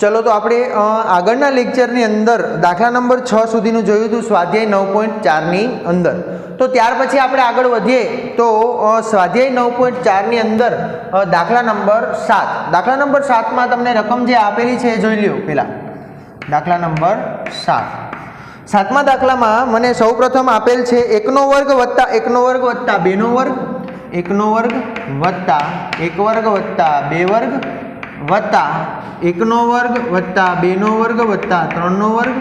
चलो तो આપણે આગળના લેક્ચરની અંદર દાખલા નંબર 6 સુધીનું જોયું હતું સ્વાધ્યાય 9.4 ની અંદર. તો ત્યાર પછી આપણે આગળ વધીએ તો સ્વાધ્યાય 9.4 ની અંદર દાખલા નંબર 7. દાખલા નંબર 7 માં તમને રકમ જે આપેલી છે એ જોઈ લ્યો પહેલા. દાખલા નંબર 7. સાતમા દાખલામાં મને સૌપ્રથમ આપેલ છે 1 નો વર્ગ વત્તા 1 નો વર્ગ વત્તા 2 નો વર્ગ, 1 નો વર્ગ વત્તા 1 વર્ગ વત્તા 2 વર્ગ વત્તા 1 નો વર્ગ વત્તા 2 નો વર્ગ વત્તા 3 નો વર્ગ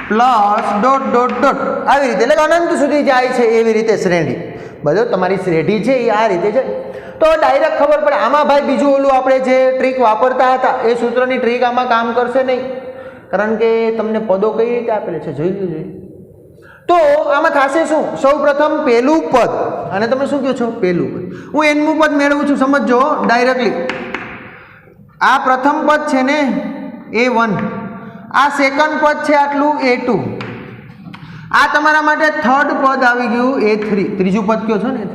પ્લસ ડોટ ડોટ ડોટ આવી રીતે, એટલે અનંત સુધી જાય છે એવી રીતે શ્રેણી. બધો તમારી શ્રેણી છે એ આ રીતે છે. તો ડાયરેક્ટ ખબર પડે આમાં ભાઈ બીજું ઓલું આપણે જે ટ્રીક વાપરતા હતા એ સૂત્રની ટ્રીક આમાં કામ કરશે નહીં, કારણ કે તમને પદો કઈ રીતે આપેલા છે જોઈ લો. તો આમાં થશે શું, સૌ પ્રથમ પહેલું પદ, અને તમે શું કહો છો પહેલું પદ, હું એનમું પદ મેળવું છું. સમજો ડાયરેક્ટલી, આ પ્રથમ પદ છે ને A1, આ સેકન્ડ પદ છે આટલું A2, આ તમારા માટે થર્ડ પદ આવી ગયું A3, ત્રીજું પદ કયો છો ને A3.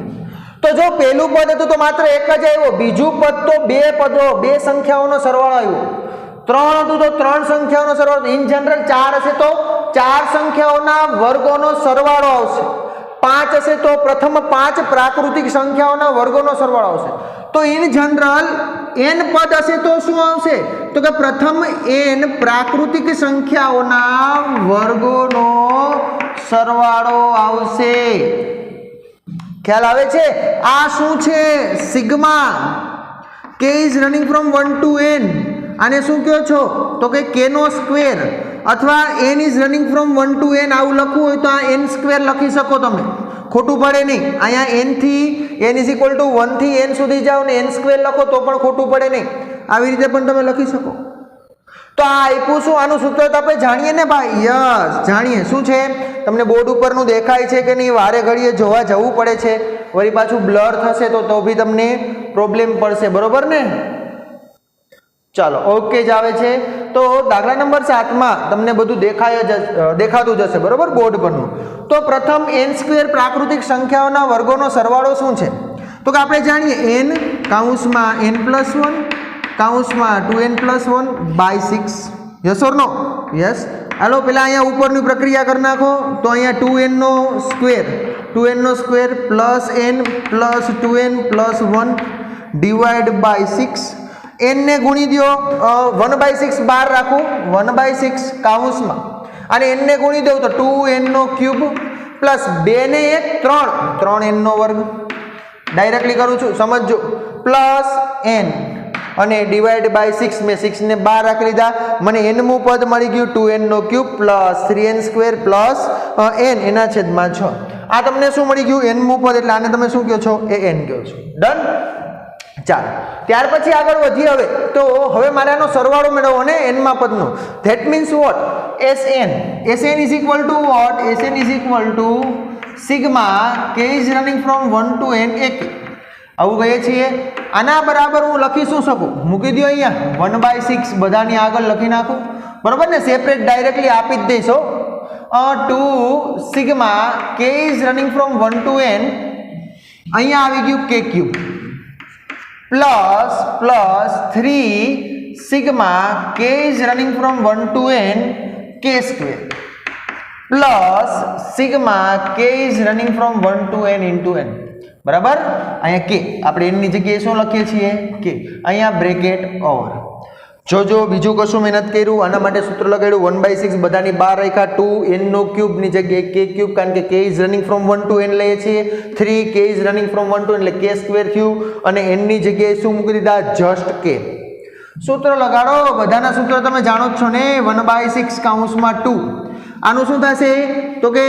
તો જો પહેલું પદ હતું તો માત્ર એક જ આવ્યો, બીજું પદ તો બે પદો બે સંખ્યાઓનો સરવાળો આવ્યો, 3 હતું તો 3 સંખ્યાઓનો સરવાળો, ઇન જનરલ 4 હશે તો 4 સંખ્યાઓના વર્ગોનો સરવાળો આવશે, 5 હશે તો પ્રથમ 5 પ્રાકૃતિક સંખ્યાઓના વર્ગોનો સરવાળો આવશે. તો ઇન જનરલ n પદ હશે તો શું આવશે, તો કે પ્રથમ n પ્રાકૃતિક સંખ્યાઓના વર્ગોનો સરવાળો આવશે. ખ્યાલ આવે છે? આ શું છે, sigma k is running from 1 to n. આને શું કહો છો, તો કે k નો સ્ક્વેર, અથવા n is running from 1 to n આવું લખવું હોય તો આ n સ્ક્વેર લખી શકો તમે, ખોટું પડે નહીં. અહીંયા n થી n ઇઝ ઇક્વલ ટુ 1 થી n સુધી જાઓ ને n સ્ક્વેર લખો તો પણ ખોટું પડે નહીં, આવી રીતે પણ તમે લખી શકો. તો આ આપ્યું શું, આનું સૂત્ર તો આપણે જાણીએ ને ભાઈ, યસ જાણીએ. શું છે, તમને બોર્ડ ઉપરનું દેખાય છે કે નહીં, વારે ઘડીએ જોવા જવું પડે છે, વળી પાછું બ્લર થશે તો બી તમને પ્રોબ્લેમ પડશે, બરોબર ને? ચાલો ઓકે જ આવે છે. તો દાખલા નંબર 7 માં તમને બધું દેખાતું જશે, બરોબર, બોર્ડ પરનું. તો પ્રથમ n² પ્રાકૃતિક સંખ્યાઓના વર્ગોનો સરવાળો શું છે, તો કે આપણે જાણીએ n કૌંસમાં n+1 કૌંસમાં 2n+1 by 6. Yes or no? Yes. હાલો પેલા અહીંયા ઉપરની પ્રક્રિયા કરી નાખો. તો અહીંયા 2n નો square plus n plus 2n plus 1 divide by 6. n ને ગુણી દો, 1/6 બહાર રાખું, 1/6 કૌંસમાં, અને n ને ગુણી દઉં તો 2n નો ક્યુબ પ્લસ 2 ને 1 3n નો વર્ગ. ડાયરેક્ટલી કરું છું, સમજજો, પ્લસ n અને ડિવાઈડ બાય 6, મેં 6 ને બહાર રાખી લીધા, મને n મું પદ મળી ગયું 2n નો cube plus 3n² plus n એના છેદમાં 6. આ તમને શું મળી ગયું, n મું પદ, એટલે આને તમે શું કહો છો, એ n કહો છો. ડન? ચાલો ત્યાર પછી આગળ વધીએ. તો હવે મારે આનો સરવાળો મેળવવો ને n માં પદનો. That means what, Sn is equal to what, Sn is equal to sigma k is running from 1 to n ak. આવું કહીએ છીએ. આના બરાબર હું લખી શું શકું, મૂકી દો અહીંયા 1/6 બધાની આગળ લખી નાખું, બરોબર ને? સેપરેટ ડાયરેક્ટલી આપી જ દઈશો. 2 sigma k is running from 1 to n, અહીંયા આવી ગયું k cube plus 3 sigma k is running from 1 to n k² plus sigma k is running from 1 to n into n. બરાબર? અહીંયા k આપણે n ની જગ્યાએ શું લખીએ છીએ, k. અહીંયા બ્રેકેટ ઓવર. જો બીજું કશું મહેનત કર્યું, આના માટે સૂત્ર લગાડ્યું 1/6 બધાની બહાર રાખ્યા, 2n નો ક્યુબ ની જગ્યાએ k ક્યુબ, કારણ કે k is running from 1 to n લઈએ છીએ, 3 k is running from 1 to n એટલે k² થયું, અને n ની જગ્યાએ શું મૂકી દીધા, જસ્ટ k. સૂત્ર લગાડો, બધાના સૂત્ર તમે જાણો જ છો ને, 1/6 કૌંસમાં 2. આનું શું થશે, તો કે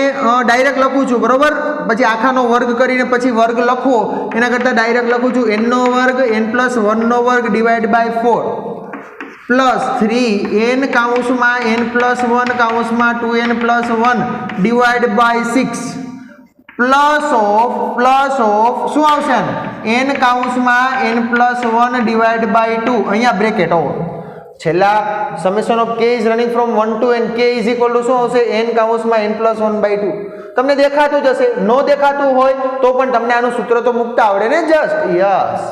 ડાયરેક્ટ લખું છું, બરોબર, પછી આખાનો વર્ગ કરીને પછી વર્ગ લખવો એના કરતાં ડાયરેક્ટ લખું છું n નો વર્ગ n+1 નો વર્ગ ડિવાઈડ બાય 4 પ્લસ 3n કૌંસમાં n+1 કૌંસમાં 2n+1 divide by 6 plus of શું આવશે, n કૌંસમાં n+1 ડિવાઈડ બાય 2, અહીંયા બ્રેકેટ ઓવર. છેલ્લા summation of k is running from 1 to n, k is equal two શું આવશે, n કૌંસમાં n+1/2. તમને દેખાતું જ હશે, નો દેખાતું હોય તો પણ તમને આનું સૂત્ર તો મૂકતા આવડે ને, જસ્ટ. યસ.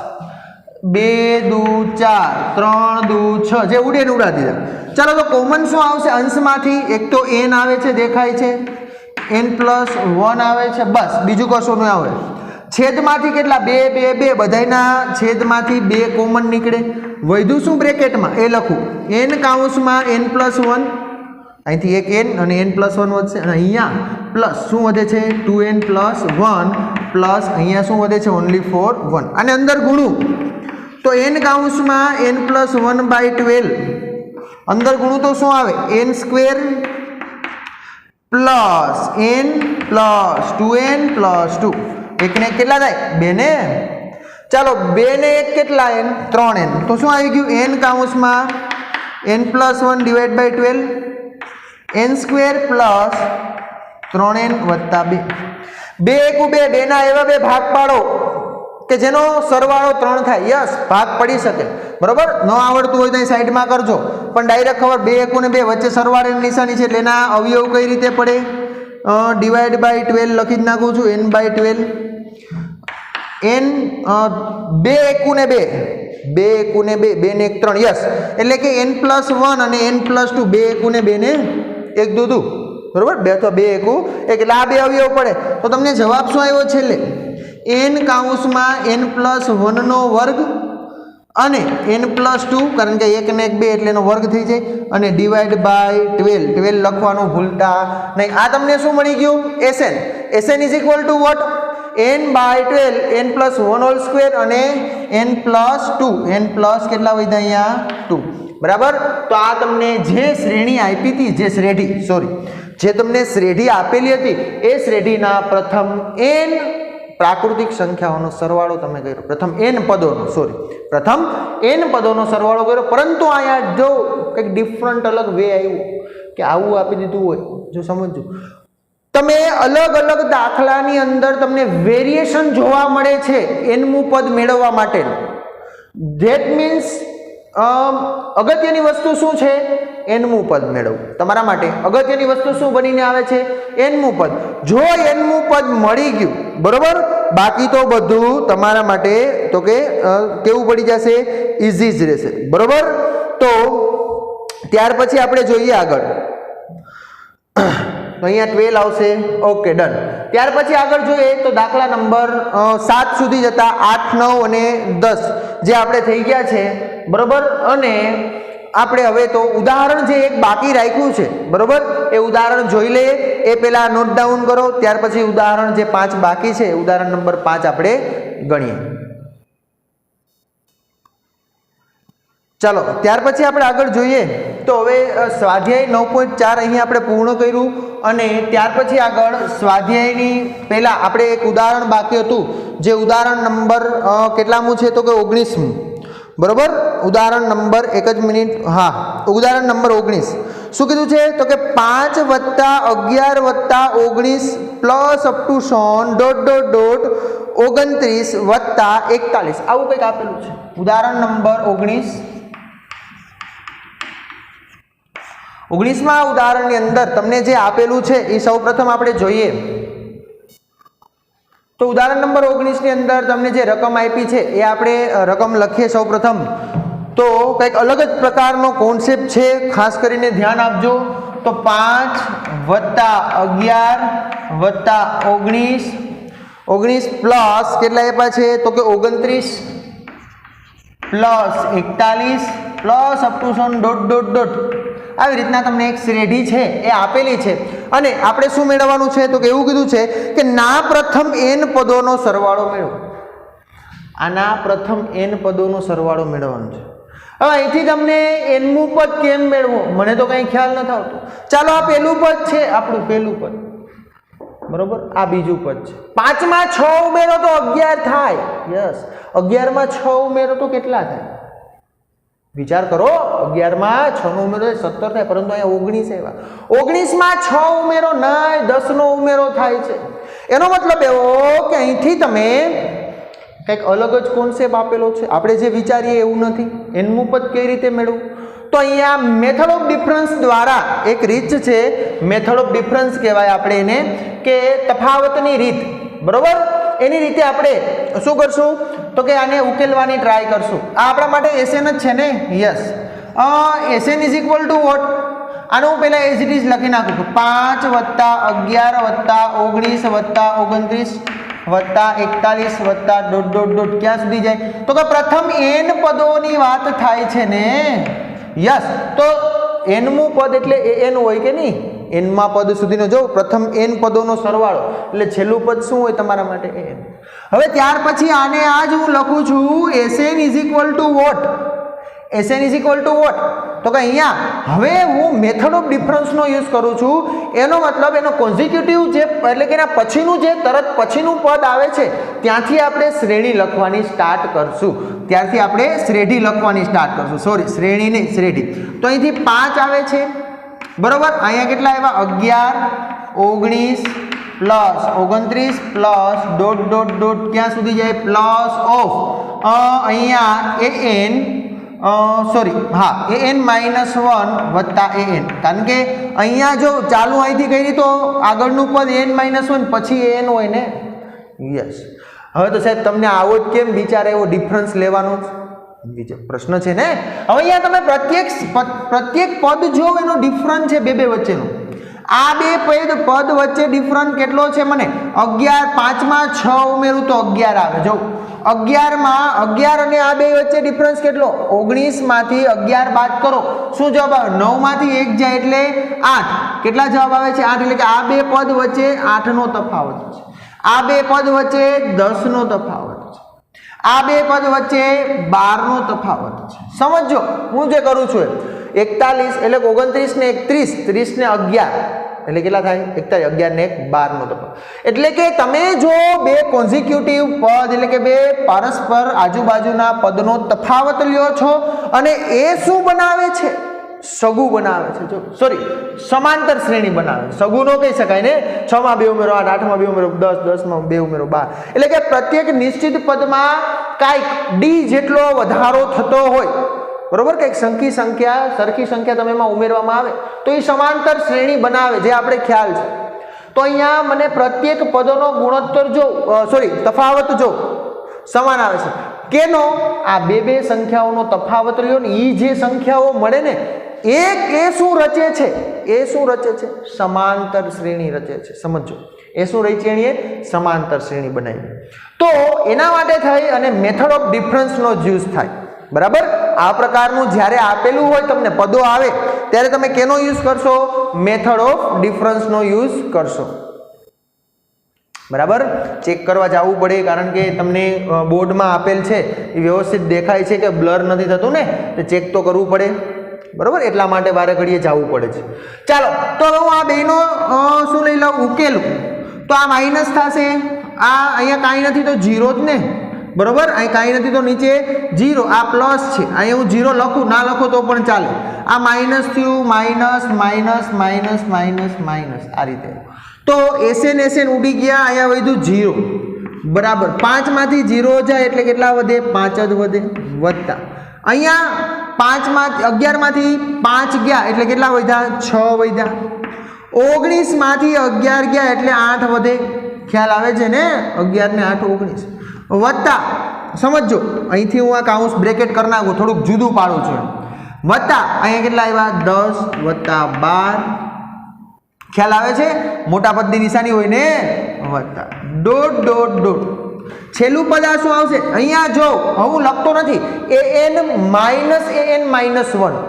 2 દુ 4 3 દુ 6 જે ઉડે ને ઉડા દીધા. ચાલો તો કોમન શું આવશે અંશમાંથી? એક તો n આવે છે દેખાય છે, n+1 આવે છે, બસ બીજું કશું ન આવે. છેદમાંથી કેટલા? 2 2 2 બધાયના છેદમાંથી 2 કોમન નીકળે. વધ્યું શું બ્રેકેટમાં એ લખું n કાઉન્સમાં n+1, અહીંથી એક n અને n+1 વધશે અને અહીંયા પ્લસ શું વધે છે 2n+1 પ્લસ અહીંયા શું વધે છે ઓનલી ફોર 1. અને અંદર ગુણું તો n કાઉન્સમાં n+1/12 અંદર ગુણું તો શું આવે n² plus n plus 2n+2. એકને એક કેટલા થાય? 2 ને. ચાલો 2 ને 1 કેટલા? n 3n. તો શું આવી ગયું n કાઉન્સમાં n+1/12 n² plus 3n વત્તા 2. 2 × 2 2 ના એવા બે ભાગ પાડો કે જેનો સરવાળો 3 થાય. યસ, ભાગ પડી શકે. બરોબર, ન આવડતું હોય તો સાઈડમાં કરજો, પણ ડાયરેક્ટ ખબર 2 × 2 વચ્ચે સરવાળાની નિશાની છે એટલે એના અવયવ કઈ રીતે પડે? /12 લખી જ નાખું છું n/12. n 2 × 2 2 × 2 2 ને 1 3. યસ, એટલે કે n+1 અને n+2 2 × 2 ને 1 દૂધું. બરોબર, 2 તો 2 1 એટલે આ બે અવયવ પડે. તો તમને જવાબ શું આવ્યો છેલ્લે? n કાઉન્સમાં n+1 નો વર્ગ અને n+2, કારણ કે 1 ને 1 2 એટલે એનો વર્ગ થઈ જાય, અને /12 લખવાનું ભૂલતા નહીં. આ તમને શું મળી ગયું? Sn. Sn is equal to what? n/12 n+1² અને n+2. n પ્લસ કેટલા વધ્યા અહીંયા? 2. બરાબર. તો આ તમને જે શ્રેણી આપી હતી, જે તમને શ્રેઢી આપેલી હતી એ શ્રેઢીના પ્રથમ n પ્રાકૃતિક સંખ્યાઓનો સરવાળો તમે કર્યો. પ્રથમ n પદોનો સરવાળો કર્યો. પરંતુ અહીંયા જો કંઈક ડિફરન્ટ અલગ વે આવ્યું કે આવું આપી દીધું હોય, જો સમજો તમે અલગ અલગ દાખલાની અંદર તમને વેરિએશન જોવા મળે છે nમું પદ મેળવવા માટે. ધેટ મીન્સ અગત્યની વસ્તુ શું છે? nમું પદ મેળવવું. તમારા માટે અગત્યની વસ્તુ શું બનીને આવે છે? nમું પદ. જો nમું પદ મળી ગયું, બરોબર, બાકી તો બધું તમારા માટે તો કે કેવું પડી જશે? ઇઝી જ રહેશે. બરોબર. તો ત્યાર પછી આપણે જોઈએ આગળ. તો અહીંયા 12 આવશે. Okay, done. ત્યાર પછી આગળ જોઈએ તો દાખલા નંબર 7 સુધી જતા 8 9 અને 10 જે આપણે થઈ ગયા છે. બરોબર. અને આપણે હવે તો ઉદાહરણ જે એક બાકી રાખ્યું છે, બરોબર, એ ઉદાહરણ જોઈ લઈએ. એ પહેલા નોટ ડાઉન કરો, ત્યાર પછી ઉદાહરણ જે 5 બાકી છે, ઉદાહરણ નંબર 5 આપણે ગણીએ. ચાલો ત્યાર પછી આપણે આગળ જોઈએ તો હવે સ્વાધ્યાય 9.4 અહીં આપણે પૂર્ણ કર્યું. અને ત્યાર પછી આગળ સ્વાધ્યાયની પહેલાં આપણે એક ઉદાહરણ બાકી હતું, જે ઉદાહરણ નંબર કેટલામું છે તો કે 19મું. બરોબર. ઉદાહરણ નંબર એક જ મિનિટ. હા, ઉદાહરણ નંબર 19. શું કીધું છે તો કે 5 + 11 + 19 પ્લસ અપ ટુ 100 ... 29 + 41. આવું કંઈક આપેલું છે. ઉદાહરણ નંબર 19માં ઉદાહરણની અંદર તમને જે આપેલું છે એ સૌપ્રથમ આપણે જોઈએ. તો ઉદાહરણ નંબર 19 ની અંદર તમને જે રકમ આપી છે એ આપણે રકમ લખીએ સૌપ્રથમ. તો કંઈક અલગ જ પ્રકારનો કોન્સેપ્ટ છે, ખાસ કરીને ધ્યાન આપજો. તો 5 + 11 + 19 પ્લસ કેટલા આપ્યા છે તો કે 29 પ્લસ 41 પ્લસ અપ ટુ 100 ... આવી રીતના તમને એક શ્રેઢી છે એ આપેલી છે. અને આપણે શું મેળવવાનું છે તો કે એવું કીધું છે કે ના પ્રથમ n પદોનો સરવાળો મેળવો. આના પ્રથમ n પદોનો સરવાળો મેળવવાનો છે. હવે અહીંથી તમને nમું પદ કેમ મેળવો મને તો કંઈ ખ્યાલ નથી આવતો. ચાલો આ પહેલું પદ છે, આપણું પહેલું પદ, બરોબર. આ બીજું પદ છે. 5 માં 6 ઉમેરો તો 11 થાય. યસ, 11 માં 6 ઉમેરો તો કેટલા થાય? વિચાર કરો. 11 માં 6 નો ઉમેરો 17 થાય, પરંતુ અહીંયા 19 આવ્યા. 19 માં 6 ઉમેરો નહીં, 10 નો ઉમેરો થાય છે. એનો મતલબ એવો કે અહીંથી તમે કંઈક અલગ જ કોન્સેપ્ટ આપેલો છે. આપણે જે વિચારીએ એવું નથી. nમું પદ કઈ રીતે મેળવવું? તો અહીંયા મેથડ ઓફ ડિફરન્સ દ્વારા એક રીત છે, મેથડ ઓફ ડિફરન્સ કહેવાય આપણે એને, કે તફાવતની રીત. બરોબર. એની રીતે આપણે શું કરશું તો કે આને ઉકેલવાની ટ્રાય કરશું. આ આપણા માટે એસએન જ છે ને? Yes. S n is equal to what? આનો હું પહેલાં એઝ ઇટ ઇઝ લખી નાખું છું. 5 + 11 + 19 + 29 વત્તા 41 વત્તા ડોટ ડોટ ડોટ ક્યાં સુધી જાય તો કે પ્રથમ n પદોની વાત થાય છે ને? યસ. તો nમું પદ એટલે an હોય કે નહીં? nમા પદ સુધીનો જો પ્રથમ n પદોનો સરવાળો એટલે છેલ્લું પદ શું હોય તમારા માટે? an. હવે ત્યાર પછી આને આ જ હું લખું છું Sn is equal to what? Sn is equal to what? તો કે અહીંયા હવે હું મેથડ ઓફ ડિફરન્સનો યુઝ કરું છું. એનો મતલબ એનો કોન્ઝિક્યુટિવ જે એટલે કે એના પછીનું જે તરત પછીનું પદ આવે છે ત્યાંથી આપણે શ્રેણી લખવાની સ્ટાર્ટ કરશું. ત્યારથી આપણે શ્રેઢી લખવાની સ્ટાર્ટ કરશું. સોરી, શ્રેણી નહીં, શ્રેઢી. તો અહીંથી 5 આવે છે બરોબર. અહીંયા કેટલા આવ્યા? 11 19 + 29 + ડોટ ડોટ ડોટ ક્યાં સુધી જાય? પ્લસ ઓફ અહીંયા an સોરી હા an - 1 વત્તા an. કારણ કે અહીંયા જો ચાલુ અહીંથી કરી તો આગળનું પદ an - 1 પછી an હોય ને? યસ. હવે તો સાહેબ તમને આવો જ કેમ બિચારા એવો ડિફરન્સ લેવાનો બીજો પ્રશ્ન છે ને? હવે અહીંયા તમે પ્રત્યેક પદ જો એનો ડિફરન્સ છે બે વચ્ચેનો. આ બે પદ વચ્ચે ડિફરન્સ કેટલો છે? મને 11 5માં 6 ઉમેરું તો 11 આવે. જો 11 અને આ બે વચ્ચે ડિફરન્સ કેટલો? 19 માંથી 11 બાદ કરો શું જવાબ આવે? 9 માંથી 1 જાય એટલે 8. કેટલા જવાબ આવે છે? 8. એટલે કે આ બે પદ વચ્ચે 8 નો તફાવત છે. આ બે પદ વચ્ચે 10 નો તફાવત છે. આ બે પદ વચ્ચે 12 નો તફાવત છે. સમજો હું જે કરું છું 41 એટલે 29 ને 31 30 ને 11 એટલે કેટલા થાય? 41 11 ને 1 12 નો તફાવત. એટલે કે તમે જો બે કોન્ઝિક્યુટિવ પદ એટલે કે બે પરસ્પર આજુબાજુના પદનો તફાવત લ્યો છો અને એ શું બનાવે છે? સગું બનાવે છે. જો સોરી સમાંતર શ્રેણી બનાવે. સગું નો કહી શકાય ને? 6 માં 2 ઉમેરો 8 8 માં 2 ઉમેરો 10 10 માં 2 ઉમેરો 12. એટલે કે પ્રત્યેક નિશ્ચિત પદમાં કાંઈક d જેટલો વધારો થતો હોય બરોબર. કંઈક સરખી સંખ્યા તમે એમાં ઉમેરવામાં આવે તો એ સમાંતર શ્રેણી બનાવે જે આપણે ખ્યાલ છે. તો અહીંયા મને પ્રત્યેક પદોનો ગુણોત્તર જો સોરી તફાવત જો સમાન આવે છે. કેનો? આ બે સંખ્યાઓનો તફાવત લ્યો ને એ જે સંખ્યાઓ મળે ને એ શું રચે છે? એ શું રચે છે? સમાંતર શ્રેણી રચે છે. સમજો એ શું રચીએ? સમાંતર શ્રેણી બનાવી. તો એના માટે થઈ અને મેથડ ઓફ ડિફરન્સનો યુઝ થાય બરાબર. આ પ્રકારનું જ્યારે આપેલું હોય તમને પદો આવે ત્યારે તમે કેનો યુઝ કરશો? મેથડ ઓફ ડિફરન્સનો યુઝ કરશો બરાબર. ચેક કરવા જવું પડે કારણ કે તમને બોર્ડમાં આપેલ છે એ વ્યવસ્થિત દેખાય છે કે બ્લર નથી થતું ને? તો ચેક તો કરવું પડે બરાબર. એટલા માટે વારે ઘડીએ જવું પડે છે. ચાલો તો હવે હું આ બેનો શું લઈ લઉં? ઉકેલું. તો આ માઇનસ થશે. આ અહીંયા કાંઈ નથી તો 0 જ ને બરોબર. અહીં કાંઈ નથી તો નીચે 0. આ પ્લસ છે. અહીંયા હું 0 લખું ના લખું તો પણ ચાલે. આ માઇનસ થયું. Minus minus minus minus minus આ રીતે. તો Sn ઉડી ગયા. અહીંયા વધ્યું 0 બરાબર. 5 માંથી 0 જાય એટલે કેટલા વધે? 5 જ વધે. વત્તા અહીંયા 11 માંથી 5 ગયા એટલે કેટલા વધ્યા? 6 વધ્યા. 19 માંથી 11 ગયા એટલે 8 વધે. ખ્યાલ આવે છે ને? 11 ને 8 19 વત્તા સમજો અહીંથી હું આ કાઉન્સ બ્રેકેટ કરી નાખું થોડુંક જુદું પાડું છું. વત્તા અહીંયા કેટલા આવ્યા? 10 વત્તા 12. ખ્યાલ આવે છે? મોટા પદની નિશાની હોય ને? વત્તા ડોટ ડોટ ડોટ. છેલ્લું પદ આ શું આવશે? અહીંયા જો હું લખતો નથી. an - 1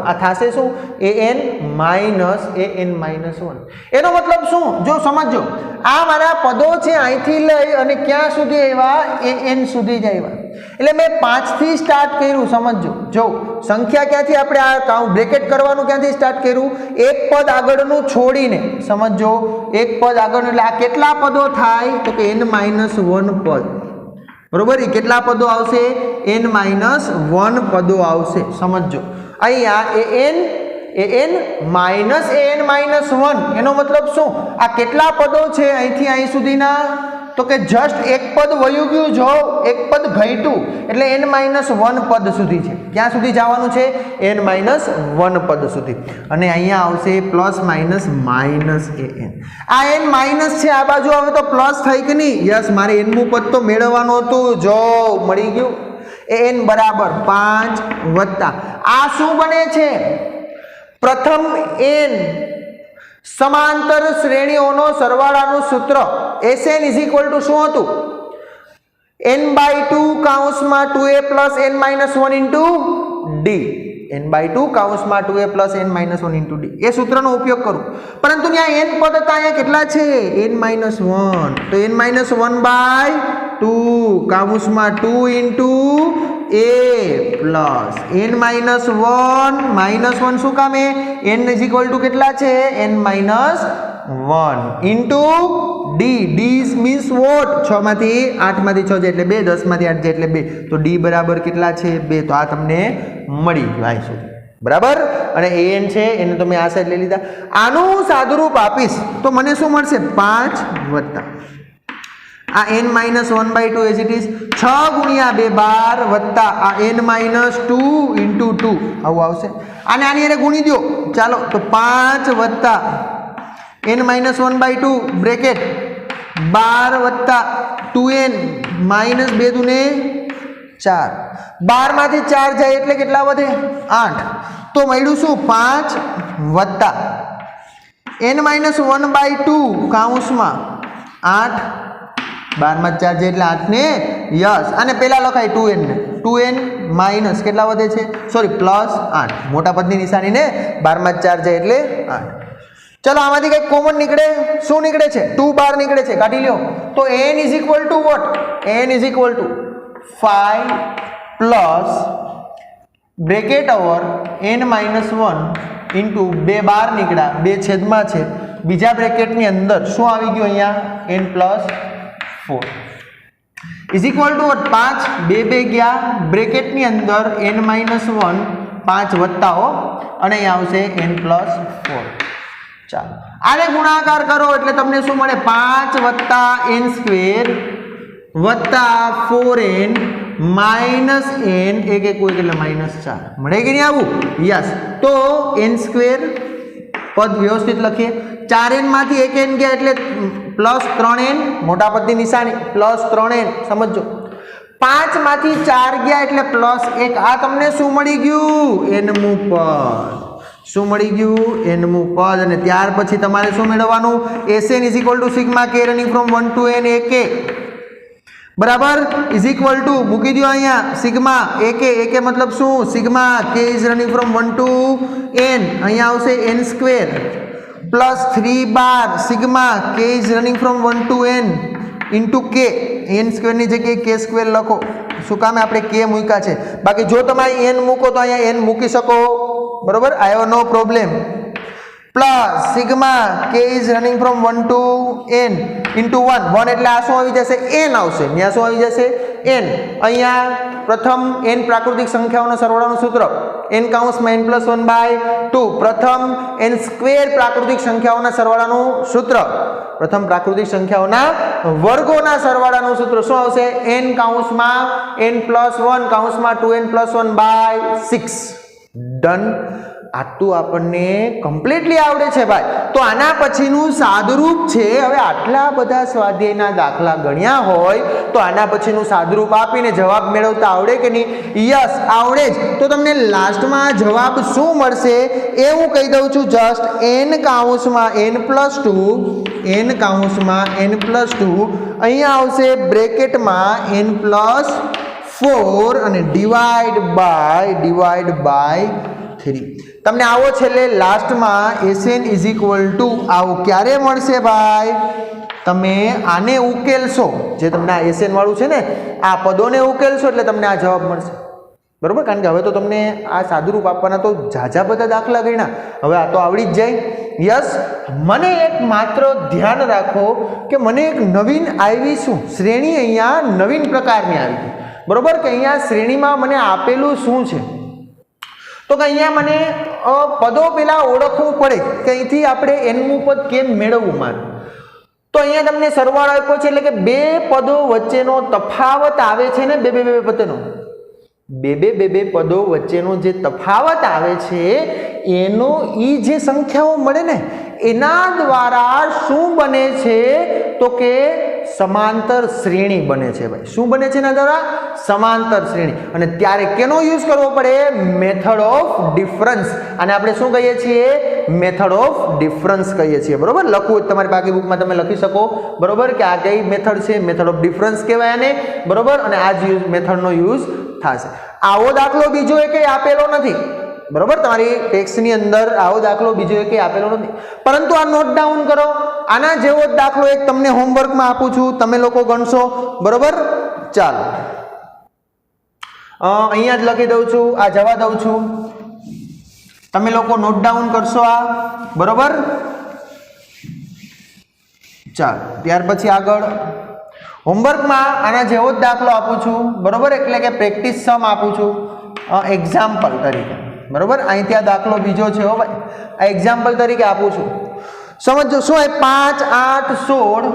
આ થશે શું? an - 1. એનો મતલબ શું? જો સમજો આ મારા પદો છે અહીંથી લઈ અને ક્યાં સુધી આવ્યા? an સુધી જ આવ્યા. એટલે મેં 5 થી સ્ટાર્ટ કર્યું. સમજો જો સંખ્યા ક્યાંથી આપણે આ કાઉન્ટ બ્રેકેટ કરવાનું ક્યાંથી સ્ટાર્ટ કર્યું? એક પદ આગળનું છોડીને. સમજો એક પદ આગળનું એટલે આ કેટલા પદો થાય? તો કે n - 1 પદ બરોબર. એ કેટલા પદો આવશે? n - 1 પદો આવશે. સમજો અહીંયા an - 1 એનો મતલબ શું? આ કેટલા પદો છે અહીંથી અહીં સુધીના? તો કે જસ્ટ એક પદ વયું ગયું, જો એક પદ ઘટ્યું એટલે n-1 પદ સુધી છે. ક્યાં સુધી જવાનું છે? n-1 પદ સુધી. અને અહીંયા આવશે પ્લસ માઇનસ માઇનસ an. આ n માઇનસ છે, આ બાજુ આવે તો પ્લસ થાય કે નહીં? યસ, મારે n નું પદ તો મેળવવાનું હતું. જો મળી ગયું. an બરાબર 5 વત્તા આ શું બને છે? પ્રથમ n સમાંતર શ્રેણીઓનો સરવાળાનું સૂત્ર Sn = શું હતું? n/2 કૌંસમાં 2a + n-1 into d. n/2 કૌંસમાં 2a + n-1 into d. એ સૂત્રનો ઉપયોગ કરું. પરંતુ ત્યાં n પદ હતા, અહીંયા કેટલા છે? n-1. તો n-1/2 કૌંસમાં 2 into a plus n-1 -1 શું કામે? n = કેટલા છે? n-1 into d. d means what? 6 માંથી 8 માંથી 6 જાય એટલે 2, 10 માંથી 8 જાય એટલે 2. તો d બરાબર કેટલા છે? 2. તો આ તમને મળી ગયું આ સુધી. બરાબર. અને an છે એને તો મેં આ સાઈડ લઈ લીધા. આનું સાદુરૂપ આપીશ તો મને શું મળશે? 5 વત્તા આ n-1/2 as it is 6 ગુણ્યા 2 12 વત્તા આ n-2 into 2 આવું આવશે. આને આની હારે ગુણી દો. ચાલો તો 5 વત્તા n-1/2 બ્રેકેટ 12 વત્તા 2n -2 દુને 4. 12 માંથી 4 જાય એટલે કેટલા વધે? 8. તો મળ્યું શું? 5 વત્તા n-1/2 કૌંસમાં 8. 12 માં 4 જાય એટલે 8 ને યસ. અને પેલા લખાય 2n ને 2n માઇનસ કેટલા વધે છે? Sorry plus 8. મોટા પદની નિશાની ને 12 માં 4 જાય એટલે 8. ચલો આમાંથી કંઈક કોમન નીકળે. શું નીકળે છે? 2 બહાર નીકળે છે, કાઢી લ્યો. તો n = what? n = 5 plus bracket over n-1 into 2 બહાર નીકળ્યા, 2 છેદમાં છે, બીજા બ્રેકેટની અંદર શું આવી ગયું? અહીંયા n + 4 = what? 5 2 ગયા બ્રેકેટની અંદર n-1 5 વત્તાઓ અને અહીં આવશે n + 4. ચાલો આને ગુણાકાર કરો એટલે તમને શું મળે? 5 વત્તા n² વત્તા 4n માઇનસ n એક કોઈ એટલે -4 મળે કે નહીં? આવું યસ. તો n² પદ વ્યવસ્થિત લખીએ. 4n માંથી 1n ગયા એટલે +3n, મોટા પદની નિશાની +3n સમજો. 5 માંથી 4 ગયા એટલે +1. આ તમને શું મળી ગયું? n-મું પદ. શું મળી ગયું? n-મું પદ. અને ત્યાર પછી તમારે શું મેળવવાનું? Sn = sigma k running from 1 to n ak બરાબર = મૂકી દો અહીંયા સિગ્મા ak. ak મતલબ શું? Sigma k is running from 1 to n. અહીંયા આવશે n² +3 bar sigma k is running from 1 to n into k. n² ની જગ્યાએ k² લખો. શું કામે? આપણે k મૂક્યા છે. બાકી જો તમારે n મૂકો તો અહીંયા n મૂકી શકો. બરોબર, I have no problem. Plus sigma k is running from 1 to n into 1 એટલે આ શું આવી જશે? n આવશે. ત્યાં શું આવી જશે? n. અહીંયા પ્રથમ n પ્રાકૃતિક સંખ્યાઓના સરવાળાનું સૂત્ર n કૌંસમાં n+1/2. પ્રથમ n² પ્રાકૃતિક સંખ્યાઓના સરવાળાનું સૂત્ર પ્રથમ પ્રાકૃતિક સંખ્યાઓના વર્ગોના સરવાળાનું સૂત્ર શું આવશે? n કૌંસમાં n+1 કૌંસમાં 2n+1/6. ડન. આટલું આપણને કમ્પ્લીટલી આવડે છે ભાઈ. તો આના પછીનું સાદુરૂપ છે. હવે આટલા બધા સ્વાધ્યાયના દાખલા ગણ્યા હોય તો આના પછીનું સાદુરૂપ આપીને જવાબ મેળવતા આવડે કે નહીં? યસ, આવડે જ. તો તમને લાસ્ટમાં જવાબ શું મળશે એ હું કહી દઉં છું. જસ્ટ n કૌંસમાં n+2 અહીંયા આવશે બ્રેકેટમાં n+4 અને ડિવાઈડ બાય 3. તમને આવો છેલ્લે લાસ્ટમાં Sn = આવું ક્યારે મળશે ભાઈ? તમે આને ઉકેલશો, જે તમને આ Sn વાળું છે ને, આ પદોને ઉકેલશો એટલે તમને આ જવાબ મળશે. બરોબર, કારણ કે હવે તો તમને આ સાદુરૂપ આપવાના તો ઝાઝા બધા દાખલા ગણ્યા, હવે આ તો આવડી જ જાય. યસ, મને એક માત્ર ધ્યાન રાખો કે મને એક નવીન આવી શું શ્રેણી અહીંયા નવીન પ્રકારની આવી ગઈ. બરોબર, કે અહીંયા શ્રેણીમાં મને આપેલું શું છે? તો કે અહીંયા મને પદો પેલા ઓળખવું પડે કે અહીંથી આપણે n-મું પદ કેમ મેળવવું મારે. तो अहींया तमने सरवाळो आप्यो छे એટલે કે બે પદો વચ્ચેનો તફાવત આવે છે ને બે પદોનો બે પદો વચ્ચેનો જે તફાવત આવે છે એનો ઈ જે સંખ્યાઓ મળે ને એના દ્વારા શું બને છે તો કે समांतर श्रेणी बने छे भाई शू बने छे ना द्वारा समांतर श्रेणी अने त्यारे केनो यूज करवो पड़े मेथड ऑफ डिफरन्स अने आपणे शुं कहीए छीए मेथड ऑफ डिफरन्स कहीए छीए बरोबर लखो तमारी बाकी बुक में तमे लखी सको बरोबर के आ कई मेथड छे मेथड ऑफ डिफरन्स कहेवाय आने बरोबर अने आ ज मेथड नो यूज थशे आवो दाखलो बीजो एके आपेलो नथी बरोबर तमारी टेक्स्टनी अंदर आवो दाखलो बीजो एके आपेलो नथी परंतु आ नोट डाउन करो आना जेवो दाखलो एक तमने होमवर्क में आपू छूं तमे लोको गणशो बरोबर चालो अहींया ज लखी दઉં છું आ जवा दઉં છું तमे लोको नोट डाउन करशो आ बरोबर चालो त्यार पछी आगळ होमवर्क में आना जेवो ज दाखलो आपू छूं बरोबर एटले के प्रेक्टिस सम आपू छूं एक्जाम्पल तरीके बरोबर अहींथी आ दाखलो बीजो छे हो भाई आ एक्जाम्पल तरीके आपू छूं समझो शू है 5 8 16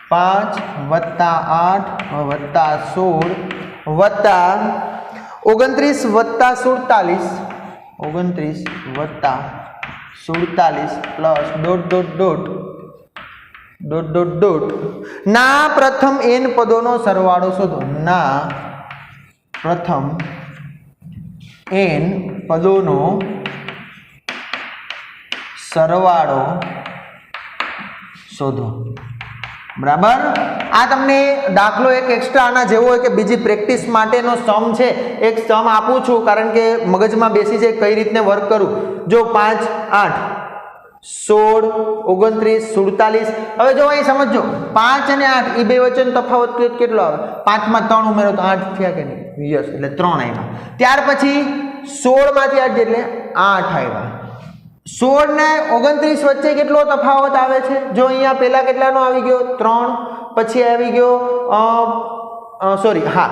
5 वत्ता 8 वत्ता 16 वत्ता 29 वत्ता 47 29 वत्ता 47 plus dot dot dot dot dot dot ना प्रथम n पदों सरवाळो शोधो ना प्रथम n पदों सरवाळो शोधो बराबर आ तमने दाखलो एक एक्स्ट्रा आना जेवो है कि बीजी प्रेक्टिस माटेनो सम छे एक सम आपू छूं कारण के मगज में बेसी जाय कई रीतने वर्क करूं जो 5 8 16 29 47 हवे जो अहीं समझो 5 અને 8 ई बे वच्चेनो तफावत केटलो आवे 5 માં 3 उमेरो तो 8 थया के नहीं यस એટલે 3 આવ્યા ત્યાર પછી 16 માંથી 8 એટલે 8 આવ્યા 16 ને 29 વચ્ચે કેટલો તફાવત આવે છે જો અહીંયા પહેલા કેટલાનો આવી ગયો 3 પછી આવી ગયો સોરી હા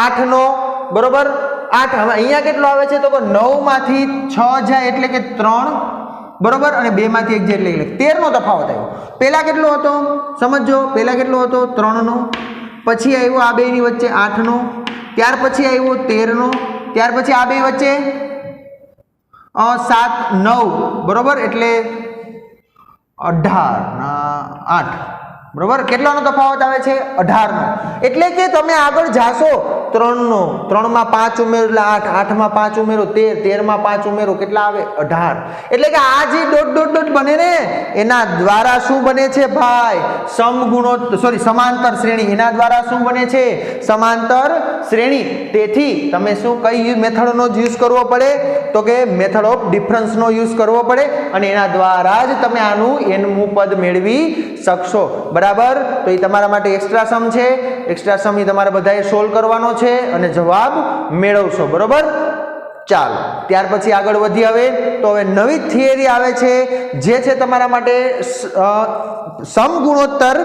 8 નો બરોબર 8 હવે અહીંયા કેટલો આવે છે તો કે 9 માંથી 6 જાય એટલે કે 3 बरोबर અને 2 માંથી 1 જાય એટલે 13 નો તફાવત આવ્યો પહેલા કેટલો હતો સમજો પહેલા કેટલો હતો 3 નો પછી આવ્યો આ બેની વચ્ચે 8 નો ત્યાર પછી આવ્યો 13 નો ત્યાર પછી આ બે વચ્ચે 7 9 बरोबर એટલે 18 ના 8 बरोबर કેટલાનો તફાવત આવે છે 18 નો એટલે કે તમે આગળ જાશો 3 નો 3 માં 5 ઉમેરો એટલે 8 8 માં 5 ઉમેરો 13 13 માં 5 ઉમેરો કેટલા આવે 18 એટલે કે આ જે ડોટ ડોટ ડોટ બને ને એના દ્વારા શું બને છે ભાઈ સમગુણોત્તર સોરી समांतर श्रेणी એના દ્વારા શું બને છે समांतर श्रेणी તેથી તમે શું કઈ મેથડનો યુઝ કરવો પડે તો કે મેથડ ઓફ ડિફરન્સ નો યુઝ કરવો પડે અને એના દ્વારા જ તમે આનું nમું પદ મેળવી શકશો बराबर तो ये तमारा माटे एक्स्ट्रा सम छे एक्स्ट्रा सम तमारे बधाए सोल्व करवानो छे अने जवाब मेळवशो बराबर चालो त्यार पछी आगळ वधी हवे तो हवे नवी थियरी आवे छे जे छे तमारा माटे समगुणोत्तर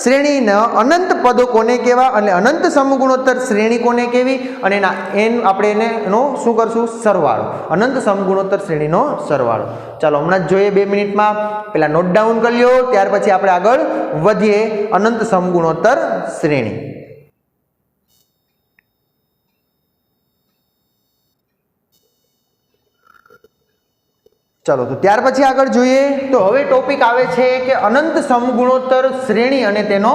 श्रेणी न अनंत पदो कोने कहेवा अने अनंत समगुणोत्तर श्रेणी कोने कहेवी अने एना एन आपणे एनो शुं करशुं सरवाळो अनंत समगुणोत्तर श्रेणीनो सरवाळो चालो हमणां ज जोईए 2 मिनिटमां पेला नोट डाउन कर ल्यो त्यार पछी आपणे आगळ वधीए अनंत समगुणोत्तर श्रेणी चलो तो त्यार पछी आगळ जोईए तो हवे टॉपिक आवे छे के अनंत समगुणोत्तर श्रेणी अने तेनो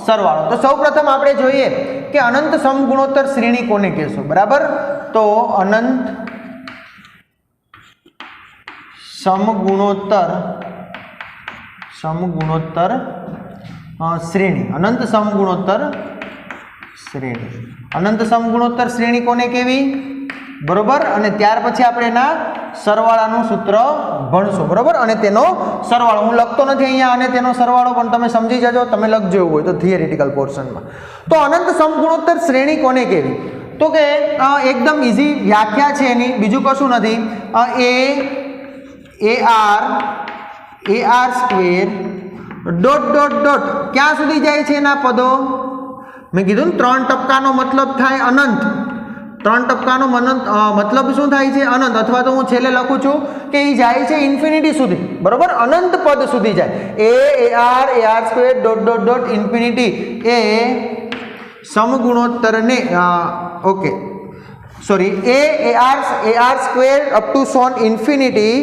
सरवाळो तो सौप्रथम आपणे जोईए के अनंत समगुणोत्तर श्रेणी कोने कहेशो बराबर तो अनंत समगुणोत्तर श्रेणी अनंत समगुणोत्तर श्रेणी कोने कहेवी बरोबर अने त्यार पछी आपणे एना सरवाळानुं सूत्र भणशो बरोबर अने तेनो सरवाळो हूँ लखतो नथी अहींया अने तेनो सरवाळो पण तमे समजी जजो तमे लखजो एवुं होय तो थियरिटिकल पोर्शन में तो अनंत समगुणोत्तर श्रेणी कोने कहेवी तो के एकदम इजी व्याख्या छे एनी बीजुं कशुं नथी A R square dot dot dot क्या सुधी जाय छे एना पदो मैं कीधुं 3 टपकानो मतलब थाय अनंत 3 ટપકાનો મતલબ શું થાય છે? અનંત. અથવા તો હું છેલ્લે લખું છું કે એ જાય છે ઇન્ફિનિટી સુધી, બરોબર, અનંત પદ સુધી જાય. AR square dot dot dot infinity એ સમગુણોત્તરને okay sorry AR square up to સોન ઇન્ફિનિટી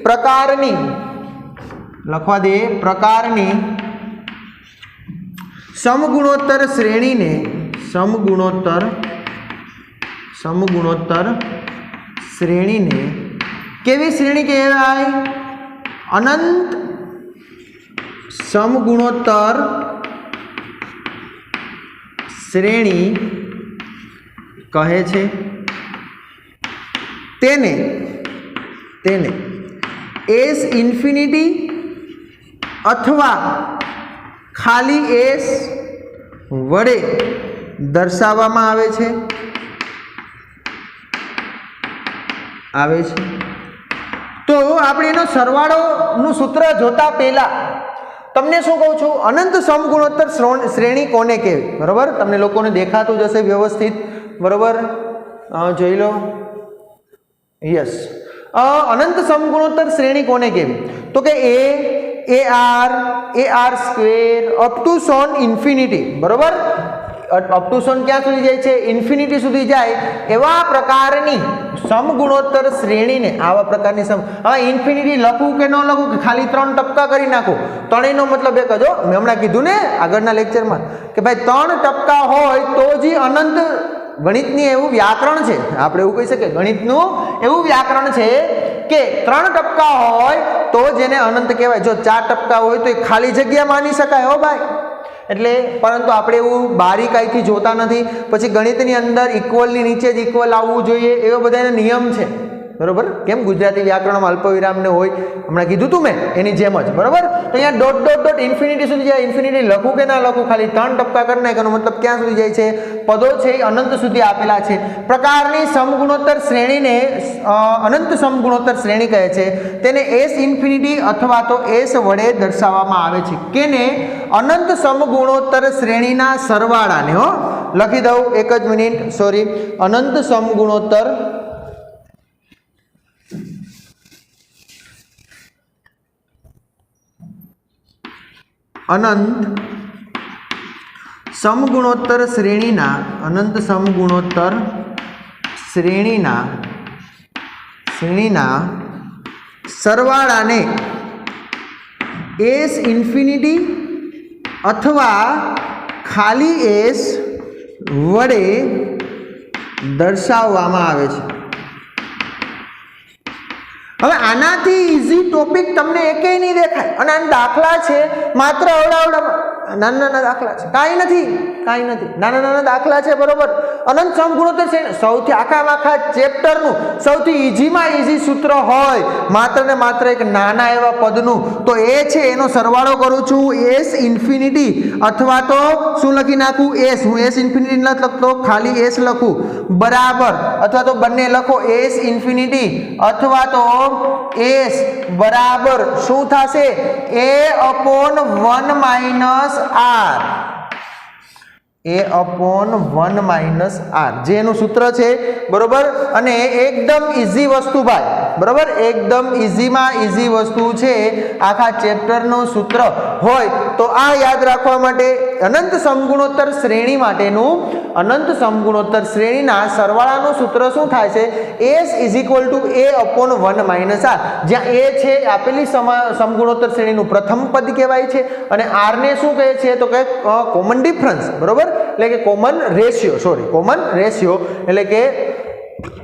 પ્રકારની લખવા દે, પ્રકારની સમગુણોત્તર શ્રેણીને કેવી શ્રેણી કહેવાય? અનંત સમગુણોત્તર શ્રેણી કહે છે. તેને S ઇન્ફિનિટી અથવા ખાલી S વડે દર્શાવવામાં આવે છે. તો આપણે એનો સરવાળોનું સૂત્ર જોતા પહેલા તમને શું કહું છું, અનંત સમગુણોત્તર શ્રેણી કોને કહેવી? બરોબર, તમને લોકોને દેખાતું જશે વ્યવસ્થિત, બરોબર, જોઈ લો. યસ, અનંત સમગુણોત્તર શ્રેણી કોને કહેવી? તો કે AR સ્ક્વેર અપ ટુ સોન ઇન્ફિનિટી, બરોબર, અપ ટુ સોન ક્યાં સુધી જાય છે? ઇન્ફિનિટી સુધી જાય એવા પ્રકારની સમગુણોત્તર શ્રેણીને, આવા પ્રકારની હવે ઇન્ફિનિટી લખું કે ન લખું કે ખાલી 3 ટપકા કરી નાખું? ત્રણેયનો મતલબ એક જ. મેં હમણાં કીધું ને આગળના લેક્ચરમાં કે ભાઈ 3 ટપકા હોય તો જ અનંત. ગણિતની એવું વ્યાકરણ છે, આપણે એવું કહી શકીએ ગણિતનું એવું વ્યાકરણ છે કે 3 ટપકા હોય તો જેને અનંત કહેવાય. જો 4 ટપકા હોય તો એ ખાલી જગ્યા માની શકાય હો ભાઈ. એટલે પરંતુ આપણે એવું બારીકાઈથી જોતા નથી. પછી ગણિતની અંદર ઇક્વલની નીચે જ ઇક્વલ આવવું જોઈએ એવો બધાના નિયમ છે, બરોબર. કેમ? ગુજરાતી વ્યાકરણમાં અલ્પવિરામ ને હોય, હમણાં કીધું તું મેં, એની જેમ જ, બરોબર. તો અહીંયા ડોટ ડોટ ડોટ ઇન્ફિનિટી સુધી જાય. ઇન્ફિનિટી લખું કે ના લખું, ખાલી 3 ટપકા કરી નાખવાનો મતલબ ક્યાં સુધી જાય છે? પદો છે એ અનંત સુધી આપેલા છે. પ્રકારની સમગુણોત્તર શ્રેણીને અનંત સમગુણોત્તર શ્રેણી કહે છે. તેને S ઇન્ફિનિટી અથવા તો S વડે દર્શાવવામાં આવે છે. કેને? અનંત સમગુણોત્તર શ્રેણીના સરવાળાને. લખી દઉં, એક જ મિનિટ, સોરી. અનંત સમગુણોત્તર શ્રેણીના સરવાળાને S ઇન્ફિનિટી અથવા ખાલી S વડે દર્શાવવામાં આવે છે. હવે આનાથી ઈઝી ટોપિક તમને એકેય નહીં દેખાય. અને આના દાખલા છે માત્ર નાના દાખલા છે, કાંઈ નથી. નાના દાખલા છે, બરોબર. અનંત સમગુણોત્તર છે સૌથી આખા ચેપ્ટરનું સૌથી ઈઝીમાં ઈઝી સૂત્ર હોય માત્ર ને માત્ર એક નાના એવા પદનું, તો એ છે એનો સરવાળો કરું છું S ઇન્ફિનિટી અથવા તો શું લખી નાખું? S. હું S ઇન્ફિનિટી નથી લખતો, ખાલી S લખું, બરાબર. અથવા તો બંને લખો, S ઇન્ફિનિટી અથવા તો S બરાબર શું થશે? A/1 - R. A/1 - R જે એનું સૂત્ર છે, બરોબર. અને એકદમ ઈઝી વસ્તુ ભાઈ, બરોબર, એકદમ ઈઝીમાં ઈઝી વસ્તુ છે. આખા ચેપ્ટરનું સૂત્ર હોય તો આ યાદ રાખવા માટે અનંત સમગુણોત્તર શ્રેણી માટેનું અનંત સમગુણોત્તર શ્રેણીના સરવાળાનું સૂત્ર શું થાય છે? S = A/1 - R. જ્યાં A છે આપેલી સમગુણોત્તર શ્રેણીનું પ્રથમ પદ કહેવાય છે અને R ને શું કહે છે? તો કે કોમન ડિફરન્સ, બરોબર, એટલે કે કોમન રેશિયો, એટલે કે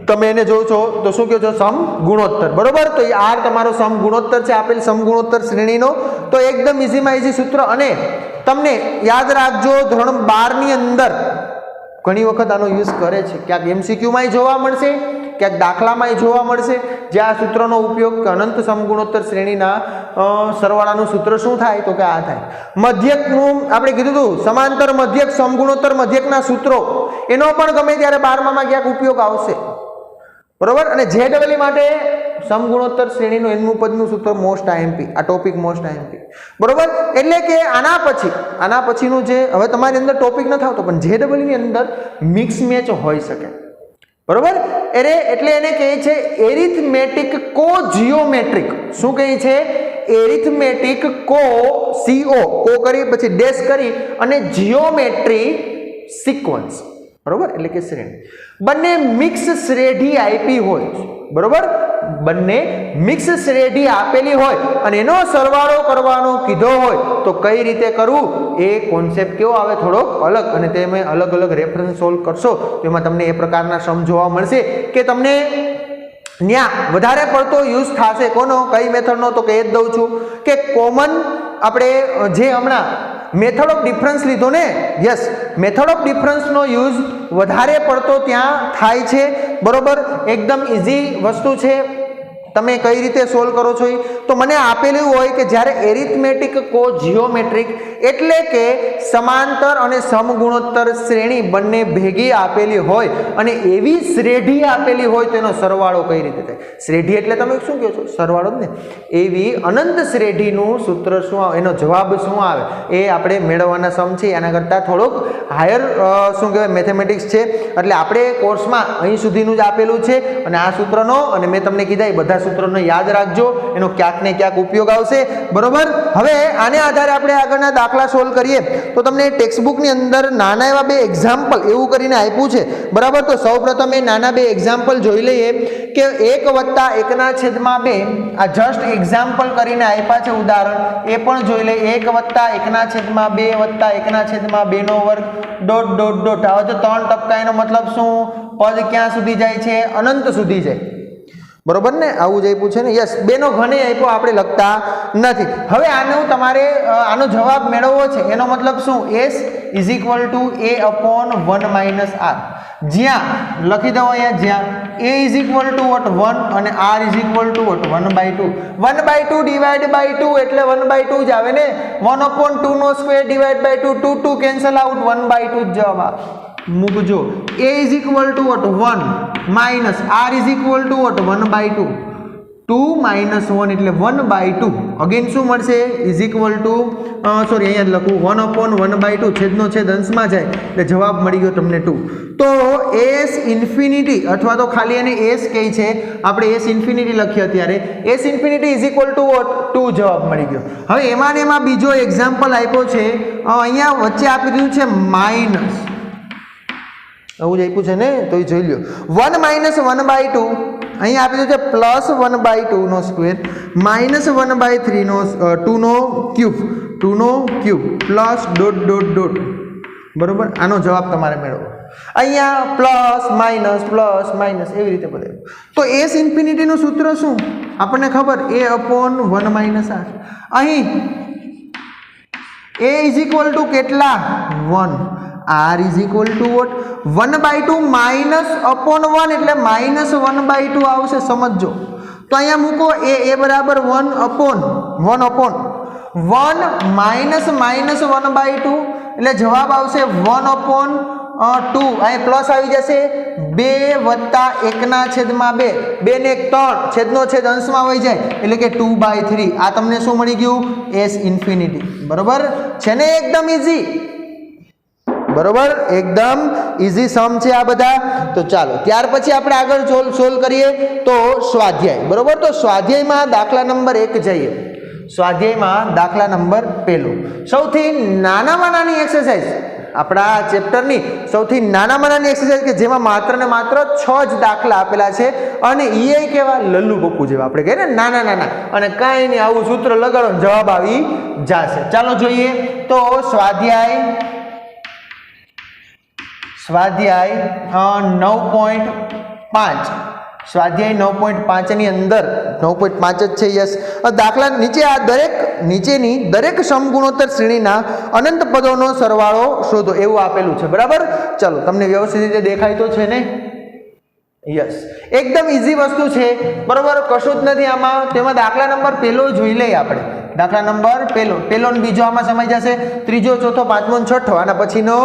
તમે એને જોવો છો તો શું કહો છો? સમગુણોત્તર, બરોબર. તો એ R તમારો સમગુણોત્તર છે આપેલ સમગુણોત્તર શ્રેણીનો. તો એકદમ ઈઝીમાં ઈઝી સૂત્ર. અને તમને યાદ રાખજો, ધોરણ 12 ની અંદર ઘણી વખત આનો યુઝ કરે છે. ક્યાંક MCQમાંય જોવા મળશે, ક્યાંક દાખલામાંય જોવા મળશે, જે આ સૂત્રનો ઉપયોગ અનંત સમગુણોત્તર શ્રેણીના સરવાળાનું સૂત્ર શું થાય? તો કે આ થાય. મધ્યકનું આપણે કીધું હતું, સમાંતર મધ્યક, સમગુણોત્તર મધ્યકના સૂત્રો, એનો પણ ગમે ત્યારે 12માં ક્યાંક ઉપયોગ આવશે, બરોબર. અને ZEE માટે સમગુણોત્તર શ્રેણીનું એનનું પદનું સૂત્ર મોસ્ટ IMP. આ ટોપિક મોસ્ટ IMP, બરોબર. એટલે કે આના પછીનું જે હવે તમારી અંદર ટોપિક ન આવતો પણ ZEE ની અંદર મિક્સ મેચ હોઈ શકે, બરોબર એટલે એને કહે છે એરિથમેટિક કોજિયોમેટ્રિક. શું કહે છે? એરિથમેટિક કો કરી પછી ડેશ કરી અને જીઓમેટ્રી સિક્વન્સ. બરોબર એટલે કે શ્રેણી. બંને મિક્સ શ્રેણી આપી હોય. બરોબર બંને મિક્સ શ્રેણી આપેલી હોય અને એનો સરવાળો કરવાનો કીધો હોય તો કઈ રીતે કરવું એ કોન્સેપ્ટ કેવો આવે થોડોક અલગ, અને તમે અલગ અલગ રેફરન્સ સોલ્વ કરશો તો એમાં તમને એ પ્રકારના સમ જોવા મળશે કે તમને ત્યાં વધારે પડતો યુઝ થશે. કોનો? કઈ મેથડનો? તો કહી જ દઉં છું કે કોમન આપણે જે હમણાં મેથડ ઓફ ડિફરન્સ લીધો ને, યસ મેથડ ઓફ ડિફરન્સનો યુઝ વધારે પડતો ત્યાં થાય છે. બરોબર એકદમ ઇઝી વસ્તુ છે. તમે કઈ રીતે સોલ્વ કરો છો તો મને આપેલું હોય કે જ્યારે એરિથમેટિક કોજિયોમેટ્રિક એટલે કે સમાંતર અને સમગુણોત્તર શ્રેણી બંને ભેગી આપેલી હોય અને એવી શ્રેણી આપેલી હોય તો એનો સરવાળો કઈ રીતે થાય. શ્રેણી એટલે તમે શું કહો છો? સરવાળો જ ને. એવી અનંત શ્રેણીનું સૂત્ર શું આવે, એનો જવાબ શું આવે એ આપણે મેળવવાના સમ છે. એના કરતાં થોડોક હાયર શું કહેવાય મેથેમેટિક્સ છે. એટલે આપણે કોર્સમાં અહીં સુધીનું જ આપેલું છે અને આ સૂત્રનો અને મેં તમને કીધા એ બધા સૂત્રોને યાદ રાખજો, એનો ક્યાંક ને ક્યાંક ઉપયોગ આવશે. બરોબર હવે આને આધારે આપણે આગળના દાખલા સોલ્વ કરીએ તો તમને ટેક્સ્ટબુકની અંદર નાના એવા બે એક્ઝામ્પલ એવું કરીને આપ્યું છે. બરાબર તો સૌપ્રથમ એ નાના બે એક્ઝામ્પલ જોઈ લઈએ કે 1+1/2 આ જસ્ટ એક્ઝામ્પલ કરીને આપ્યા છે ઉદાહરણ, એ પણ જોઈ લઈએ. 1+1/2 ડોટ ડોટ ડોટ આવે તો 3 ટપકા. એનો મતલબ શું? પદ ક્યાં સુધી જાય છે? અનંત સુધી જાય. બરોબર ને? આવું જ આપ્યું છે ને. યસ બેનો ઘણે આપ્યો આપણે લખતા નથી. હવે આનો તમારે આનો જવાબ મેળવવો છે. એનો મતલબ શું? S = A/1 - R. જ્યાં લખી દો અહીંયા જ્યાં A = 1 અને R = 1/2. 1/2 ડિવાઈડ બાય 2 એટલે 1/2 જ આવે ને. 1/2 ડિવાઈડ બાય 2 2 2 કેન્સલ આઉટ 1/2 જ જવાબ આવે. મૂકજો. A = 1 R = 1/2. 2 - 1 એટલે 1/2. અગેન શું મળશે? સોરી અહીંયા લખું 1/1/2 છેદનો છેદ અંશમાં જાય એટલે જવાબ મળી ગયો તમને 2. તો S ઇન્ફિનિટી અથવા તો ખાલી એને S કહે છે, આપણે S ઇન્ફિનિટી લખીએ અત્યારે. S ઇન્ફિનિટી = 2 જવાબ મળી ગયો. હવે એમાં ને એમાં બીજો એક્ઝામ્પલ આપ્યો છે. અહીંયા વચ્ચે આપી દીધું છે માઇનસ. આવું જ આપ્યું છે ને તો એ જોઈ લ્યો. 1 - 1/2 અહીં આપી દીધું છે +1/2² -1/3 પ્લસ ડોટ ડોટ ડોટ. બરોબર આનો જવાબ તમારે મેળવો. અહીંયા પ્લસ માઇનસ એવી રીતે બધે. તો S ઇન્ફિનિટીનું સૂત્ર શું આપણને ખબર? A/1 - R. અહીં A = કેટલા? 1. R = what? 1/2 -/1 એટલે -1/2 આવશે. સમજો તો અહીંયા મૂકો A બરાબર 1/1 -1/2 એટલે જવાબ આવશે 1/2. અહીં પ્લસ આવી જશે 2 + 1/2 2 ને 1 3 છેદનો છેદ અંશમાં વહી જાય એટલે કે 2/3. આ તમને શું મળી ગયું? S infinity. બરોબર છે ને? એકદમ ઈઝી. બરોબર એકદમ ઈઝી સમ છે આ બધા. તો ચાલો ત્યાર પછી આપણે આગળ સોલ્વ કરીએ તો સ્વાધ્યાય. બરોબર તો સ્વાધ્યાયમાં દાખલા નંબર 1 જઈએ. સ્વાધ્યાયમાં દાખલા નંબર 1 સૌથી નાનામાં નાની એક્સરસાઇઝ આપણા ચેપ્ટરની સૌથી નાનામાં નાની એક્સરસાઇઝ કે જેમાં માત્ર ને માત્ર 6 જ દાખલા આપેલા છે અને એ કેવા લલ્લુ પપ્પુ જેવા આપણે કહીએ ને નાના અને કાંઈ નહીં આવું સૂત્ર લગાડો જવાબ આવી જશે. ચાલો જોઈએ તો સ્વાધ્યાય 9.5 સ્વાધ્યાય 9.5 ની અંદર 9.5 જ છે. યસ દાખલા નીચે આ નીચેની દરેક સમગુણોત્તર શ્રેણીના અનંત પદોનો સરવાળો શોધો એવું આપેલું છે. બરાબર ચાલો તમને વ્યવસ્થિત રીતે દેખાય તો છે ને? યસ એકદમ ઈઝી વસ્તુ છે. બરોબર કશું જ નથી આમાં. તેમાં દાખલા નંબર 1 જોઈ લઈએ આપણે. દાખલા નંબર 1 ને બીજો આમાં સમય જશે. ત્રીજો ચોથો પાંચમો ને છઠ્ઠો આના પછીનો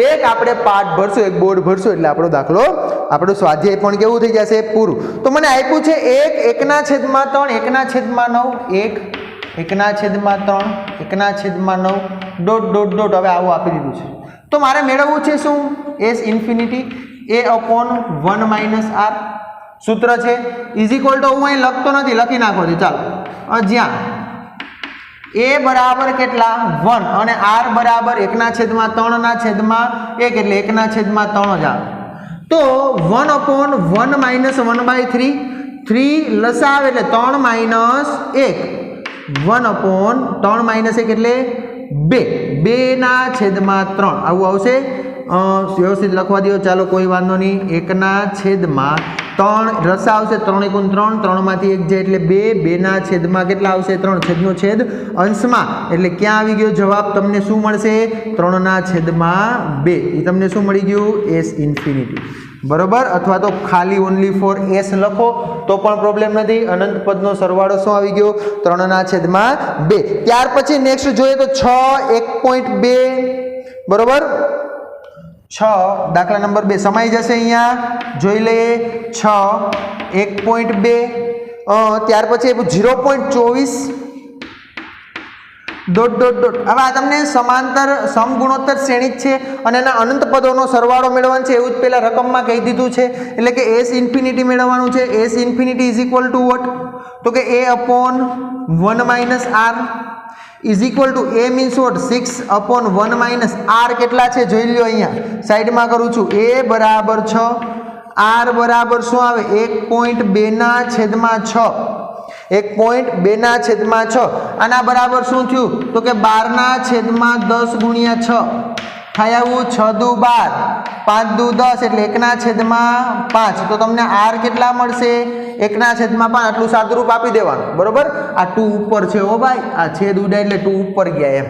એક આપણે પાઠ ભરશું, એક બોર્ડ ભરશું એટલે આપણો દાખલો આપણું સ્વાધ્યાય પણ કેવું થઈ જશે? પૂરું. તો મને આપ્યું છે 1/3 1/3 ડોટ ડોટ ડોટ. હવે આવું આપી દીધું છે તો મારે મેળવવું છે શું? S infinity. A upon 1 minus R સૂત્ર છે ઇઝ ઇક્વલ ટુ હું અહીં લખતો નથી, લખી નાખો છો ચાલો જ્યાં એ બરાબર કેટલા 1 અને આર બરાબર 1/3/1 એટલે 1/3 જ આવે તો 1 અપોન 1 માઇનસ 1/3 3 લસા આવે એટલે 3 માઇનસ 1 1 અપોન 3 માઇનસ 1 એટલે 2 2/3 આવું આવશે વ્યવસ્થિત લખવા દો ચાલો કોઈ વાંધો નહીં 1/3 રસા આવશે 3 × 3 3 માંથી 1 જાય એટલે 2 2/3 કેટલા આવશે 3 છેદનો છેદ અંશમાં એટલે ક્યાં આવી ગયો જવાબ તમને શું મળશે 3/2 એ તમને શું મળી ગયું s ઇન્ફિનિટી બરોબર અથવા તો ખાલી ઓનલી ફોર s લખો તો પણ પ્રોબ્લેમ નથી અનંત પદનો સરવાળો શું આવી ગયો 3/2 ત્યાર પછી નેક્સ્ટ જોઈએ તો 6 1.2 બરોબર 6 દાખલા નંબર 2 સમાઈ જશે અહીંયા જોઈ લઈએ 6 1.2 ત્યાર પછી 0.24 ડોટ ડોટ ડોટ હવે આ તમને સમાંતર સમગુણોત્તર શ્રેણી જ છે અને એના અનંત પદોનો સરવાળો મેળવવાનો છે એવું જ પહેલા રકમમાં કહી દીધું છે એટલે કે s ઇન્ફિનિટી મેળવવાનું છે s infinity is equal to what તો કે a upon 1 minus r is equal to a means what 6 upon 1 minus r કેટલા છે જોઈ લ્યો અહીંયા સાઈડમાં કરું છું a બરાબર 6 r બરાબર શું આવે 1.2/6 1.2/6 આના બરાબર શું થયું તો કે 12/10 ગુણ્યા 6 થાય આવું 6 દુ 12 5 દુ 10 એટલે 1/5 તો તમને r કેટલા મળશે 1/5 આટલું સાદુરૂપ આપી દેવાનું બરોબર આ 2 ઉપર છે ઓ ભાઈ આ છેદ ઉડાય એટલે 2 ઉપર ગયા એમ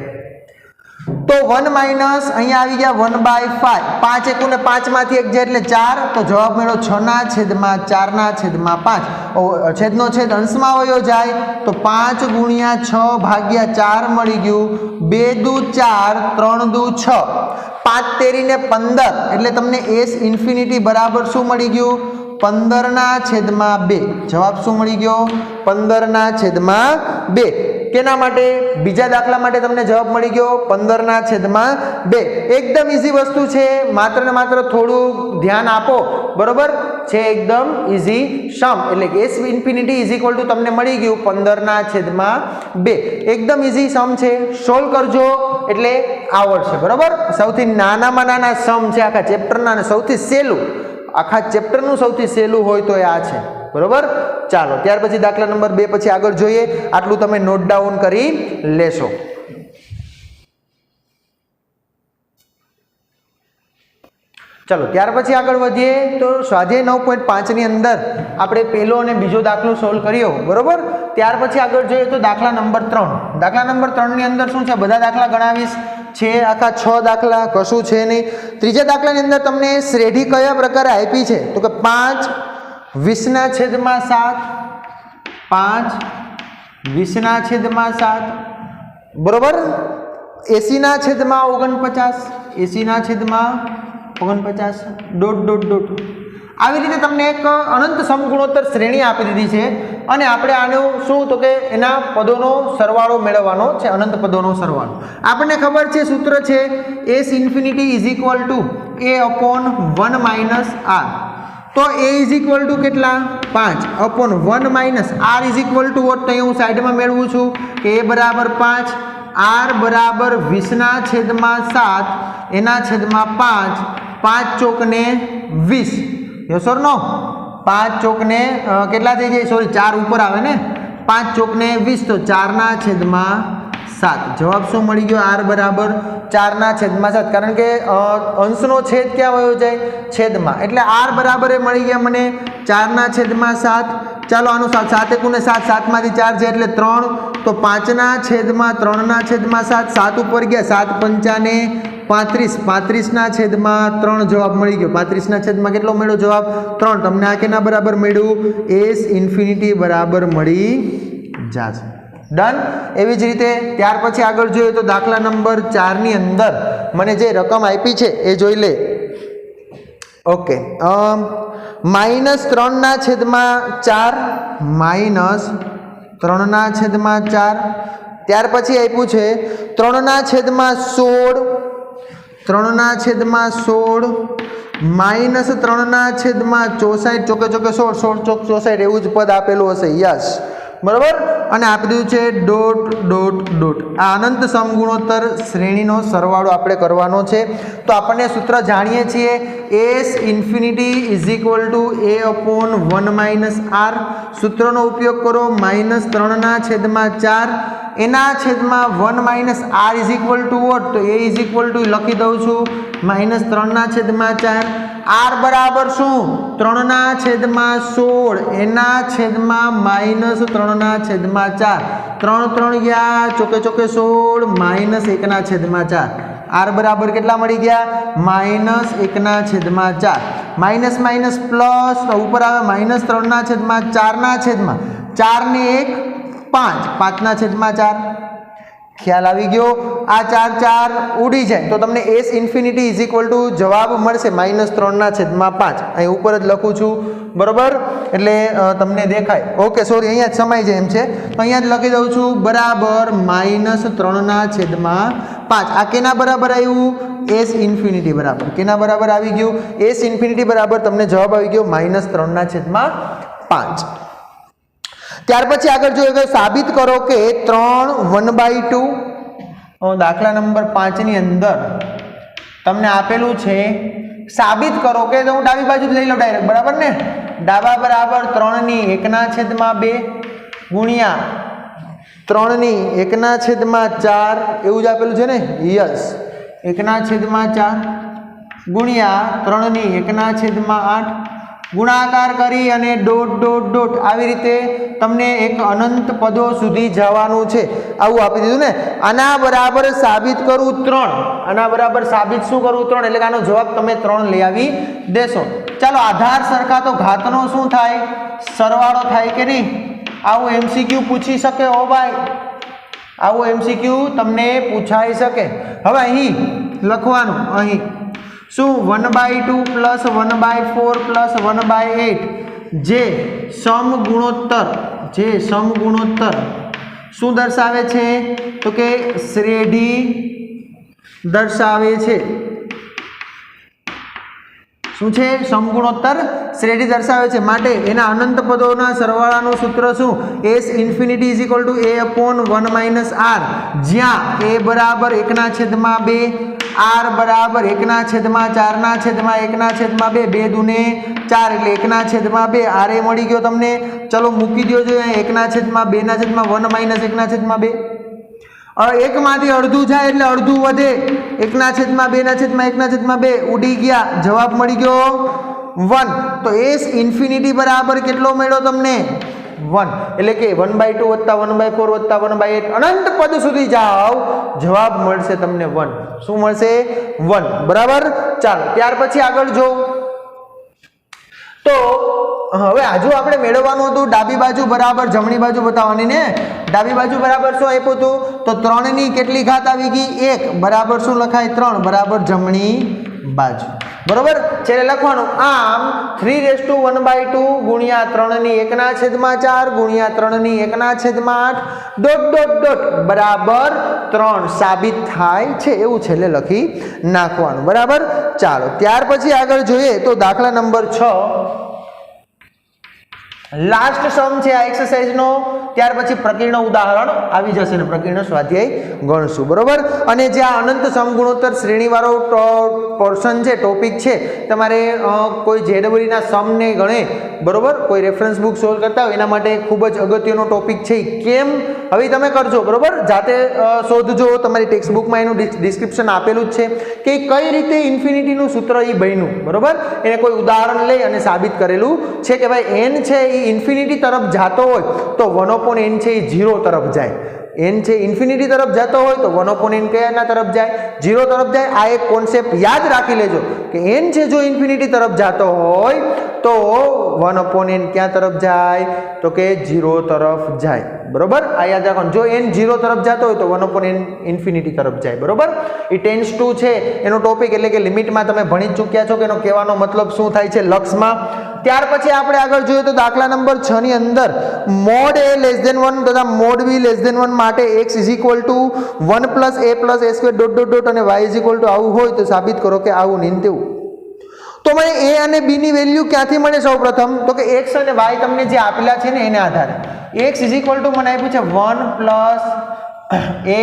તો 1 માઇનસ અહીંયા આવી ગયા 1/5 5 એકુને 5 માંથી 1 જાય એટલે 4 તો જવાબ મળ્યો 6/4/5 છેદનો છેદ અંશમાં વયો જાય તો 5 ગુણ્યા 6 ભાગ્યા 4 મળી ગયું 2 દુ 4 3 દુ 6 5 તેરીને 15 એટલે તમને s ઇન્ફિનિટી બરાબર શું મળી ગયું 15/2 જવાબ શું મળી ગયો 15/2 કેના માટે બીજા દાખલા માટે તમને જવાબ મળી ગયો 15/2 એકદમ ઈઝી વસ્તુ છે માત્ર ને માત્ર થોડું ધ્યાન આપો બરોબર છે એકદમ ઈઝી સમ એટલે કે s infinity is equal two તમને મળી ગયું 15/2 એકદમ ઈઝી સમ છે સોલ્વ કરજો એટલે આવડશે બરોબર સૌથી નાનામાં નાના સમ છે આખા ચેપ્ટરના અને સૌથી સહેલું આખા ચેપ્ટરનું સૌથી સહેલું હોય તો એ આ છે બરોબર ચાલો ત્યાર પછી દાખલા નંબર 2 પછી આગળ જોઈએ આટલું તમે નોટ ડાઉન કરી લેશો ચલો ત્યાર પછી આગળ વધીએ તો સ્વાધ્યાય 9.5 ની અંદર આપણે પહેલો અને બીજો દાખલો સોલ્વ કર્યો બરોબર ત્યાર પછી આગળ જોઈએ તો દાખલા નંબર 3 દાખલા નંબર 3 ની અંદર શું છે બધા દાખલા ગણાવીશ છે આખા 6 દાખલા કશું છે નહીં ત્રીજા દાખલાની અંદર તમને શ્રેઢી કયા પ્રકારે આપી છે તો કે 5 20/7 5 20/7 બરોબર 80/49 80/49 ડોટ ડોટ ડોટ આવી રીતે તમને એક અનંત સમગુણોત્તર શ્રેણી આપી દીધી છે અને આપણે આનો શું તો કે એના પદોનો સરવાળો મેળવવાનો છે અનંત પદોનો સરવાળો આપણને ખબર છે સૂત્ર છે s infinity is equal to a upon 1 minus r તો a ઇઝ ઇક્વલ ટુ કેટલા 5 upon 1 minus r is equal to what તો હું સાઈડમાં મેળવું છું કે a બરાબર 5 r બરાબર 20/7 એના છેદમાં 5 5 ચોકને 20 યસ ઓર નો 5 ચોકને કેટલા થઈ જાય સોરી 4 ઉપર આવે ને 5 ચોકને 20 તો 4/7 જવાબ શું મળી ગયો r બરાબર 4/7 કારણ કે અંશનો છેદ ક્યાં વયો જાય છેદમાં એટલે r બરાબર એ મળી ગયા મને 4/7 ચાલો આનું 7 એકુને 7 7 માંથી 4 છે એટલે 3 તો 5/3/7 7 ઉપર ગયા 7 પંચાને 35/3 જવાબ મળી ગયો 35/માં કેટલો મળ્યો જવાબ 3 તમને આ કેના બરાબર મળ્યું s ઇન્ફિનિટી બરાબર મળી જશે ડન એવી જ રીતે ત્યાર પછી આગળ જોઈએ તો દાખલા નંબર 4 ની અંદર મને જે રકમ આપી છે એ જોઈ લે ઓકે -3/4 ત્યાર પછી આપ્યું છે 3/16 3/16 -3/64 ચોકે ચોકે 16 16 ચોક 64 એવું જ પદ આપેલું હશે યસ બરાબર અને આપી દીધું છે ડોટ ડોટ ડોટ આ અનંત સમગુણોત્તર શ્રેણીનો સરવાળો આપણે કરવાનો છે તો આપણને સૂત્ર જાણીએ છીએ s ઇન્ફિનિટી a/1 - r સૂત્રનો ઉપયોગ કરો -3/4 એના છેદમાં 1 - r વોટ તો a લખી દઉં છું -3/4 r બરાબર શું 3/16 એના છેદમાં -3/4 3 3 ગયા ચોકે ચોકે 16 -1/4 r બરાબર કેટલા મળી ગયા -1/4 માઇનસ માઇનસ પ્લસ તો ઉપર આવે -3/4 4 ને 1 5 5/4 ખ્યાલ આવી ગયો આ 4 4 ઉડી જાય તો તમને s ઇન્ફિનિટી જવાબ મળશે -3/5 અહીં ઉપર જ લખું છું બરોબર એટલે તમને દેખાય ઓકે સોરી અહીંયા જ સમાઈ જાય એમ છે તો અહીંયા જ લખી દઉં છું બરાબર -3/5 આ કેના બરાબર આવ્યું s ઇન્ફિનિટી બરાબર કેના બરાબર આવી ગયું s ઇન્ફિનિટી બરાબર તમને જવાબ આવી ગયો -3/5 ત્યાર પછી આગળ જોઈએ સાબિત કરો કે 3 1/2 દાખલા નંબર 5 ની અંદર તમને આપેલું છે સાબિત કરો કે તો હું ડાબી બાજુ જ લઈ લઉં ડાયરેક્ટ બરાબર ને ડાબા બરાબર 3/1/2 ગુણ્યા 3/1/4 એવું જ આપેલું છે ને યસ 1/4 ગુણ્યા 3/1/8 ગુણાકાર કરી અને ડોટ ડોટ ડોટ આવી રીતે તમને એક અનંત પદો સુધી જવાનું છે આવું આપી દીધું ને આના બરાબર સાબિત કરું 3 આના બરાબર સાબિત શું કરવું 3 એટલે કે આનો જવાબ તમે 3 લઈ આવી દેશો ચાલો આધાર સરખા તો ઘાતનો શું થાય સરવાળો થાય કે નહીં આવું એમસીક્યુ પૂછી શકે ઓ ભાઈ આવું એમસીક્યુ તમને પૂછાઈ શકે હવે અહીં લખવાનું અહીં શું 1/2 + 1/4 + 1/8 જે સમગુણોત્તર શું દર્શાવે છે તો કે શ્રેઢી દર્શાવે છે શું છે સમગુણોત્તર શ્રેઢી દર્શાવે છે માટે એના અનંત પદોના સરવાળાનું સૂત્ર શું s ઇન્ફિનિટી a/1 - r જ્યાં a બરાબર 1/2 r બરાબર 1/4/1/2 2 દુને 4 એટલે 1/2 r એ મળી ગયો તમને ચલો મૂકી દો જો 1/2/1 - 1/2 એકમાંથી અડધું જાય એટલે અડધું વધે 1/2/1/2 ઉડી ગયા જવાબ મળી ગયો 1 તો s ઇન્ફિનિટી બરાબર કેટલો મળ્યો તમને 1 એટલે કે 1/2 + 1/4 + 1/8 અનંત પદ સુધી જાઓ જવાબ મળશે તમને 1 શું મળશે 1 બરાબર ચાલો ત્યાર પછી આગળ જો તો હવે આજુ આપણે મેળવવાનું હતું ડાબી બાજુ બરાબર જમણી બાજુ બતાવવાની ને ડાબી બાજુ બરાબર શું આપ્યું હતું તો 3 ની કેટલી ઘાત આવી ગઈ 1 બરાબર શું લખાય 3 બરાબર જમણી બાજુ બરોબર છેલ્લે લખવાનું આમ 3/1/2 ગુણ્યા 3/1/4 ગુણ્યા 3/1/8 ડોટ ડોટ ડોટ બરાબર 3 સાબિત થાય છે એવું છેલ્લે લખી નાખવાનું બરાબર ચાલો ત્યાર પછી આગળ જોઈએ તો દાખલા નંબર 6 લાસ્ટ સમ છે આ એક્સરસાઇઝ નો ત્યાર પછી પ્રકીર્ણ ઉદાહરણ આવી જશે ને પ્રકીર્ણ સ્વાધ્યાય ગણશું બરોબર અને જે આ અનંત સમગુણોત્તર શ્રેણી વાળો પોર્શન છે ટોપિક છે તમારે કોઈ જેડબલઈ ના સમ ને ગણે બરોબર કોઈ રેફરન્સ બુક સોલ્વ કરતા હોય એના માટે ખૂબ જ અગત્યનો ટોપિક છે કેમ હવે તમે કરજો બરોબર જાતે શોધજો તમારી ટેક્સ્ટ બુકમાં એનું ડિસ્ક્રિપ્શન આપેલું જ છે કે કઈ રીતે ઇન્ફિનિટીનું સૂત્ર એ બન્યું બરોબર એને કોઈ ઉદાહરણ લઈ અને સાબિત કરેલું છે કે ભાઈ n છે એ ઇન્ફિનિટી તરફ જાતો હોય તો 1/n છે એ 0 તરફ જાય n છે ઇન્ફિનિટી તરફ જતો હોય તો 1/n કયાના તરફ જાય 0 તરફ જાય આ એક કોન્સેપ્ટ યાદ રાખી લેજો કે n છે જો ઇન્ફિનિટી તરફ જતો હોય તો 1/n ક્યાં તરફ જાય તો કે 0 તરફ જાય બરોબર આ યાદ રાખવાનું જો n 0 તરફ જતો હોય તો 1/n ઇન્ફિનિટી તરફ જાય બરોબર એ ટેન્સ ટુ છે એનો ટોપિક એટલે કે લિમિટમાં તમે ભણી ચૂક્યા છો કે એનો કહેવાનો મતલબ શું થાય છે લક્ષમાં ત્યાર પછી આપણે આગળ જોઈએ તો દાખલા નંબર 6 ની અંદર મોડ a <1 તથા મોડ b <1 માટે x = 1 + a + a² ... અને y = આવું હોય તો સાબિત કરો કે આવું નહીં તેવું તો મને a અને b ની વેલ્યુ ક્યાંથી મળે સૌપ્રથમ તો કે x અને y તમને જે આપેલા છે ને એને આધારે x મને આપ્યું છે 1 plus a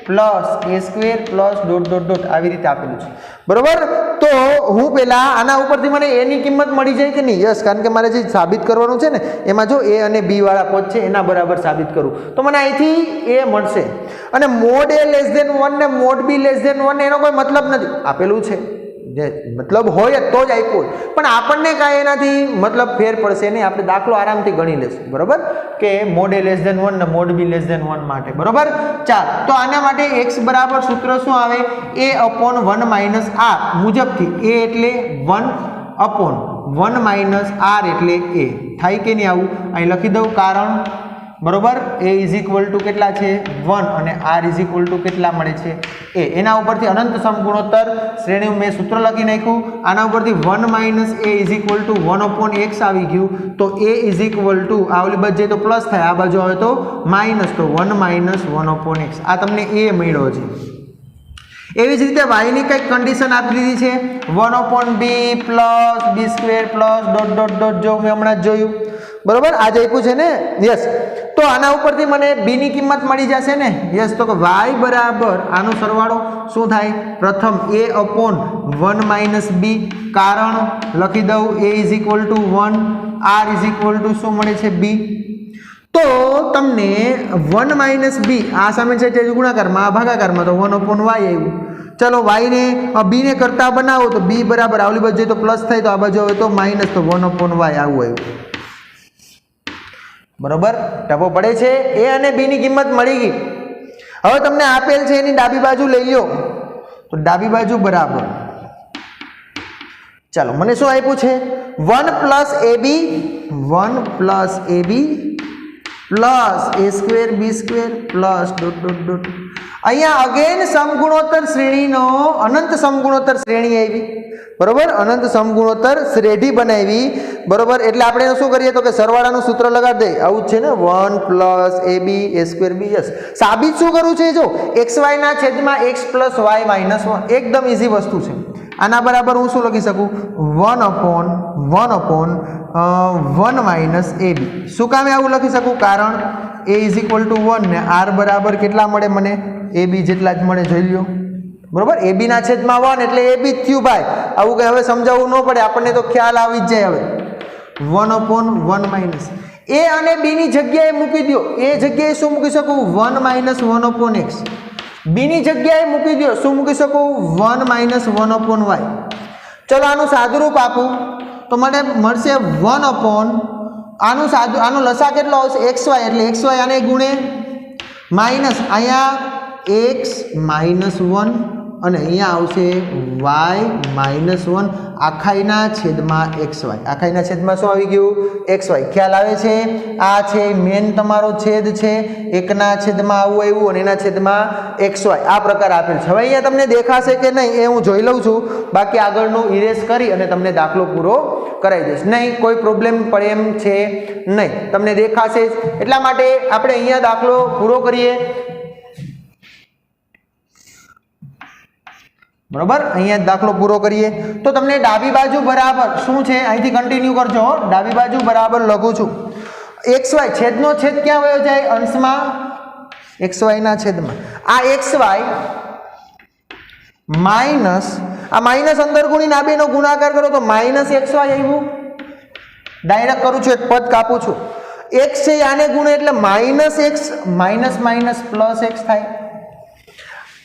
plus a square plus dot dot dot આવી રીતે આપેલું છે બરોબર. તો હું પહેલા આના ઉપરથી મને a ની કિંમત મળી જાય કે નહીં? યસ, કારણ કે મારે જે સાબિત કરવાનું છે ને એમાં જો a અને b વાળા પદ છે એના બરાબર સાબિત કરું તો મને અહીંથી a મળશે. અને મોડ a લેસ ધેન 1 ને મોડ b લેસ ધેન 1 એનો કોઈ મતલબ નથી, આપેલું છે જે મતલબ હોય તો જ આપ્યું હોય, પણ આપણને કાંઈ એનાથી મતલબ ફેર પડશે નહીં. આપણે દાખલો આરામથી ગણી લેશું બરોબર કે મોડ a લેસ ધેન 1 ને મોડ b લેસ ધેન 1 માટે બરોબર. ચાલ તો આના માટે x બરાબર સૂત્ર શું આવે? a upon 1 minus r મુજબથી a એટલે 1 અપોન 1 માઇનસ r એટલે a થાય કે નહીં? આવું અહીં લખી દઉં કારણ બરોબર. a ઇઝ ઇક્વલ ટુ કેટલા છે? 1 અને r ઇઝ ઇક્વલ ટુ કેટલા મળે છે? a. એના ઉપરથી અનંત સમગુણોત્તર શ્રેણી મેં સૂત્ર લખી નાખ્યું. આના ઉપરથી 1 minus a is equal two 1 upon x આવી ગયું. તો a ઇઝ ઇક્વલ ટુ આ ઓલી બાજુ તો પ્લસ થાય, આ બાજુ આવે તો માઇનસ, તો 1 માઇનસ 1 અપોન x. આ તમને a મળ્યો છે. એવી જ રીતે y ની કંઈક કન્ડિશન આપી દીધી છે 1 upon b plus b square plus dot dot dot, જો મેં હમણાં જ જોયું બરોબર. આ જ આપ્યું છે ને? યસ. તો આના ઉપરથી મને b ની કિંમત મળી જશે ને? યસ. તો કે y બરાબર આનો સરવાળો શું થાય? પ્રથમ a અપોન 1 માઇનસ b, કારણ લખી દઉં a is equal two 1, r is equal two શું મળે છે? b. તો તમને 1 માઇનસ b આ સામે છે તે ગુણાકારમાં, આ ભાગાકારમાં, તો 1 અપોન y આવ્યું. ચલો y ને b ને કરતા બનાવો તો b બરાબર આવલી બાજુ તો પ્લસ થાય, તો આ બાજુ આવે તો માઇનસ, તો 1 અપોન y આવું આવ્યું બરોબર. ટપો પડે છે. a અને b ની કિંમત મળી ગઈ. હવે તમને આપેલ છે એની ડાબી બાજુ લઈ લ્યો, તો ડાબી બાજુ બરાબર ચાલો મને શું આપ્યું છે? 1 plus ab plus a square b square plus dot dot dot. અહીંયા અગેન સમગુણોત્તર શ્રેણીનો અનંત સમગુણોત્તર શ્રેણી આવી બરોબર, અનંત સમગુણોત્તર શ્રેઢી બનાવી બરોબર. એટલે આપણે શું કરીએ તો કે સરવાળાનું સૂત્ર લગાડી દઈએ. આવું જ છે ને 1 plus ab a square b. Yes. સાબિત શું કરવું છે? જો xy ના છેદમાં x પ્લસ y માઇનસ 1, એકદમ ઈઝી વસ્તુ છે. આના બરાબર હું શું લખી શકું? 1 અપોન 1 માઇનસ ab. શું કામે આવું લખી શકું? કારણ a ઇઝ ઇક્વલ ટુ 1 ને r બરાબર કેટલા મળે મને? ab જેટલા જ મળે, જોઈ લ્યો બરોબર. ab ના છેદમાં 1 એટલે ab જ થયું ભાઈ. આવું કંઈ હવે સમજાવવું ન પડે, આપણને તો ખ્યાલ આવી જ જાય. હવે 1 અપોન 1 માઇનસ a અને b ની જગ્યાએ મૂકી દો. એ જગ્યાએ શું મૂકી શકું? 1 માઇનસ 1 અપોન x. b ની જગ્યાએ મૂકી દો, શું મૂકી શકું? 1 માઇનસ 1 અપોન y. ચલો આનું સાદુરૂપ આપું તો મને મળશે 1 અપોન આનો લસા કેટલો આવશે? xy, એટલે xy આને ગુણે માઇનસ અહીંયા x માઇનસ 1 અને અહીંયા આવશે y માઇનસ 1 આખાઈના છેદમાં xy. આખાઈના છેદમાં શું આવી ગયું? xy. ખ્યાલ આવે છે? આ છે મેન તમારો છેદ છે, એકના છેદમાં આવું આવ્યું અને એના છેદમાં xy આ પ્રકાર આપેલ છે. હવે અહીંયા તમને દેખાશે કે નહીં એ હું જોઈ લઉં છું, બાકી આગળનું ઇરેઝ કરી અને તમને દાખલો પૂરો કરાવી દઈશ. નહીં કોઈ પ્રોબ્લેમ પડે એમ છે નહીં, તમને દેખાશે જ. એટલા માટે આપણે અહીંયા દાખલો પૂરો કરીએ બરોબર. અહીંયા દાખલો પૂરો કરીએ તો તમને ડાબી બાજુ બરાબર શું છે? અહીંથી કન્ટિન્યુ કરજો. ડાબી બાજુ બરાબર લખું છું xy, છેદનો છેદ ક્યાં વયો જાય? અંશમાં xy ના છેદમાં. આ xy માઇનસ આ માઇનસ અંદર ગુણીને આ બેનો ગુણાકાર કરો તો માઇનસ xy આવ્યું. ડાયરેક્ટ કરું છું, એક પદ કાપું છું. x છે આને ગુણે એટલે minus x, minus minus plus x થાય.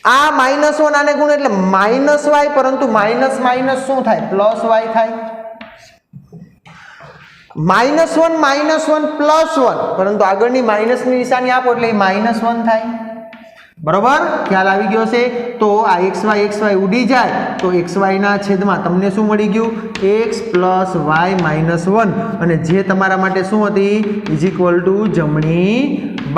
આ માઇનસ 1 આને ગુણે એટલે માઇનસ y, પરંતુ માઇનસ માઇનસ શું થાય? પ્લસ y થાય. -1 +1, પરંતુ આગળની માઇનસની નિશાની આપો એટલે માઇનસ 1 થાય બરોબર. ખ્યાલ આવી ગયો છે? તો આ xy ઉડી જાય તો xy ના છેદમાં તમને શું મળી ગયું? x + y -1, અને જે તમારા માટે શું હતી? ઇઝ ઇક્વલ ટુ જમણી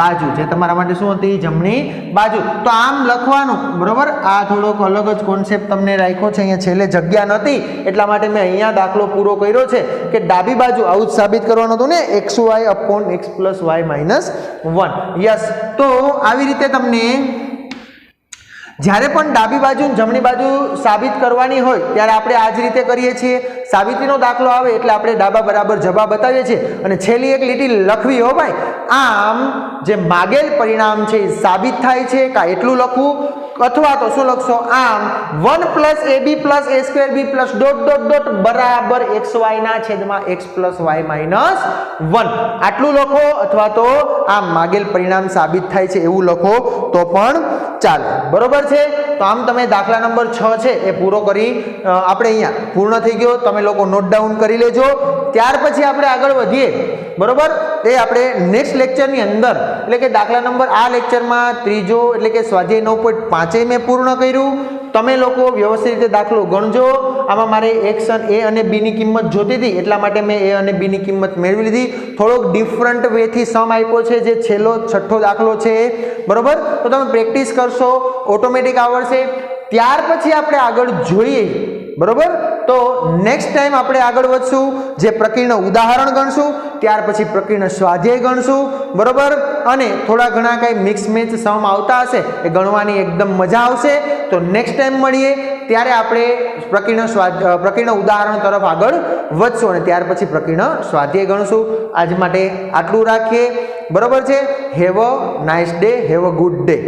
બાજુ. જે તમારા માટે શું હતી? જમણી બાજુ. તો આમ લખવાનું બરોબર. આ થોડોક અલગ જ કોન્સેપ્ટ તમને રાખ્યો છે. અહીંયા છેલ્લે જગ્યા નથી એટલા માટે મેં અહીંયા દાખલો પૂરો કર્યો છે કે ડાબી બાજુ આવું જ સાબિત કરવાનું હતું ને, xy upon x + y -1. Yes. તો આવી રીતે તમને જ્યારે પણ ડાબી બાજુ અને જમણી બાજુ સાબિત કરવાની હોય ત્યારે આપણે આ જ રીતે કરીએ છીએ. સાબિતીનો દાખલો આવે એટલે આપણે ડાબા બરાબર જવાબ બતાવીએ છીએ અને છેલ્લી એક લીટી લખવી હો ભાઈ. આમ જે માગેલ પરિણામ છે એ સાબિત થાય છે કા એટલું લખવું, અથવા તો શું લખશો, આમ 1 + ab + a² b + dot dot dot બરાબર xy ના છેદમાં x + y - 1 આટલું લખો, અથવા તો આમ માગેલ પરિણામ સાબિત થાય છે એવું લખો તો પણ ચાલે. બરોબર છે. તો આમ તમે દાખલા નંબર 6 છે એ પૂરો કરી આપણે અહીંયા પૂર્ણ થઈ ગયો. તમે લોકો નોટ ડાઉન કરી લેજો. ત્યાર પછી આપણે આગળ વધીએ. બરોબર, એ આપણે નેક્સ્ટ લેક્ચરની અંદર એટલે કે દાખલા નંબર આ લેક્ચરમાં ત્રીજો એટલે કે સ્વાધ્યાય 9.5 મેં પૂર્ણ કર્યું. તમે લોકો વ્યવસ્થિત રીતે દાખલો ગણજો. આમાં મારે એક્શન એ અને બી ની કિંમત જોતી હતી એટલા માટે મેં એ અને બી ની કિંમત મેળવી લીધી. થોડોક ડિફરન્ટ વેથી સમ આપ્યો છે જે છેલ્લો છઠ્ઠો દાખલો છે. બરોબર, તો તમે પ્રેક્ટિસ કરશો ઓટોમેટિક આવડશે. ત્યાર પછી આપણે આગળ જોઈએ. બરોબર, તો નેક્સ્ટ ટાઈમ આપણે આગળ વધશું, જે પ્રકીર્ણ ઉદાહરણ ગણશું, ત્યાર પછી પ્રકીર્ણ સ્વાધ્યાય ગણશું. બરોબર, અને થોડા ઘણા કઈ મિક્સ મેચ સમ આવતા હશે એ ગણવાની એકદમ મજા આવશે. તો નેક્સ્ટ ટાઈમ મળીએ ત્યારે આપણે પ્રકીર્ણ ઉદાહરણ તરફ આગળ વધશું અને ત્યાર પછી પ્રકીર્ણ સ્વાધ્યાય ગણશું. આજ માટે આટલું રાખીએ. બરોબર છે. Have a nice day, have a good day.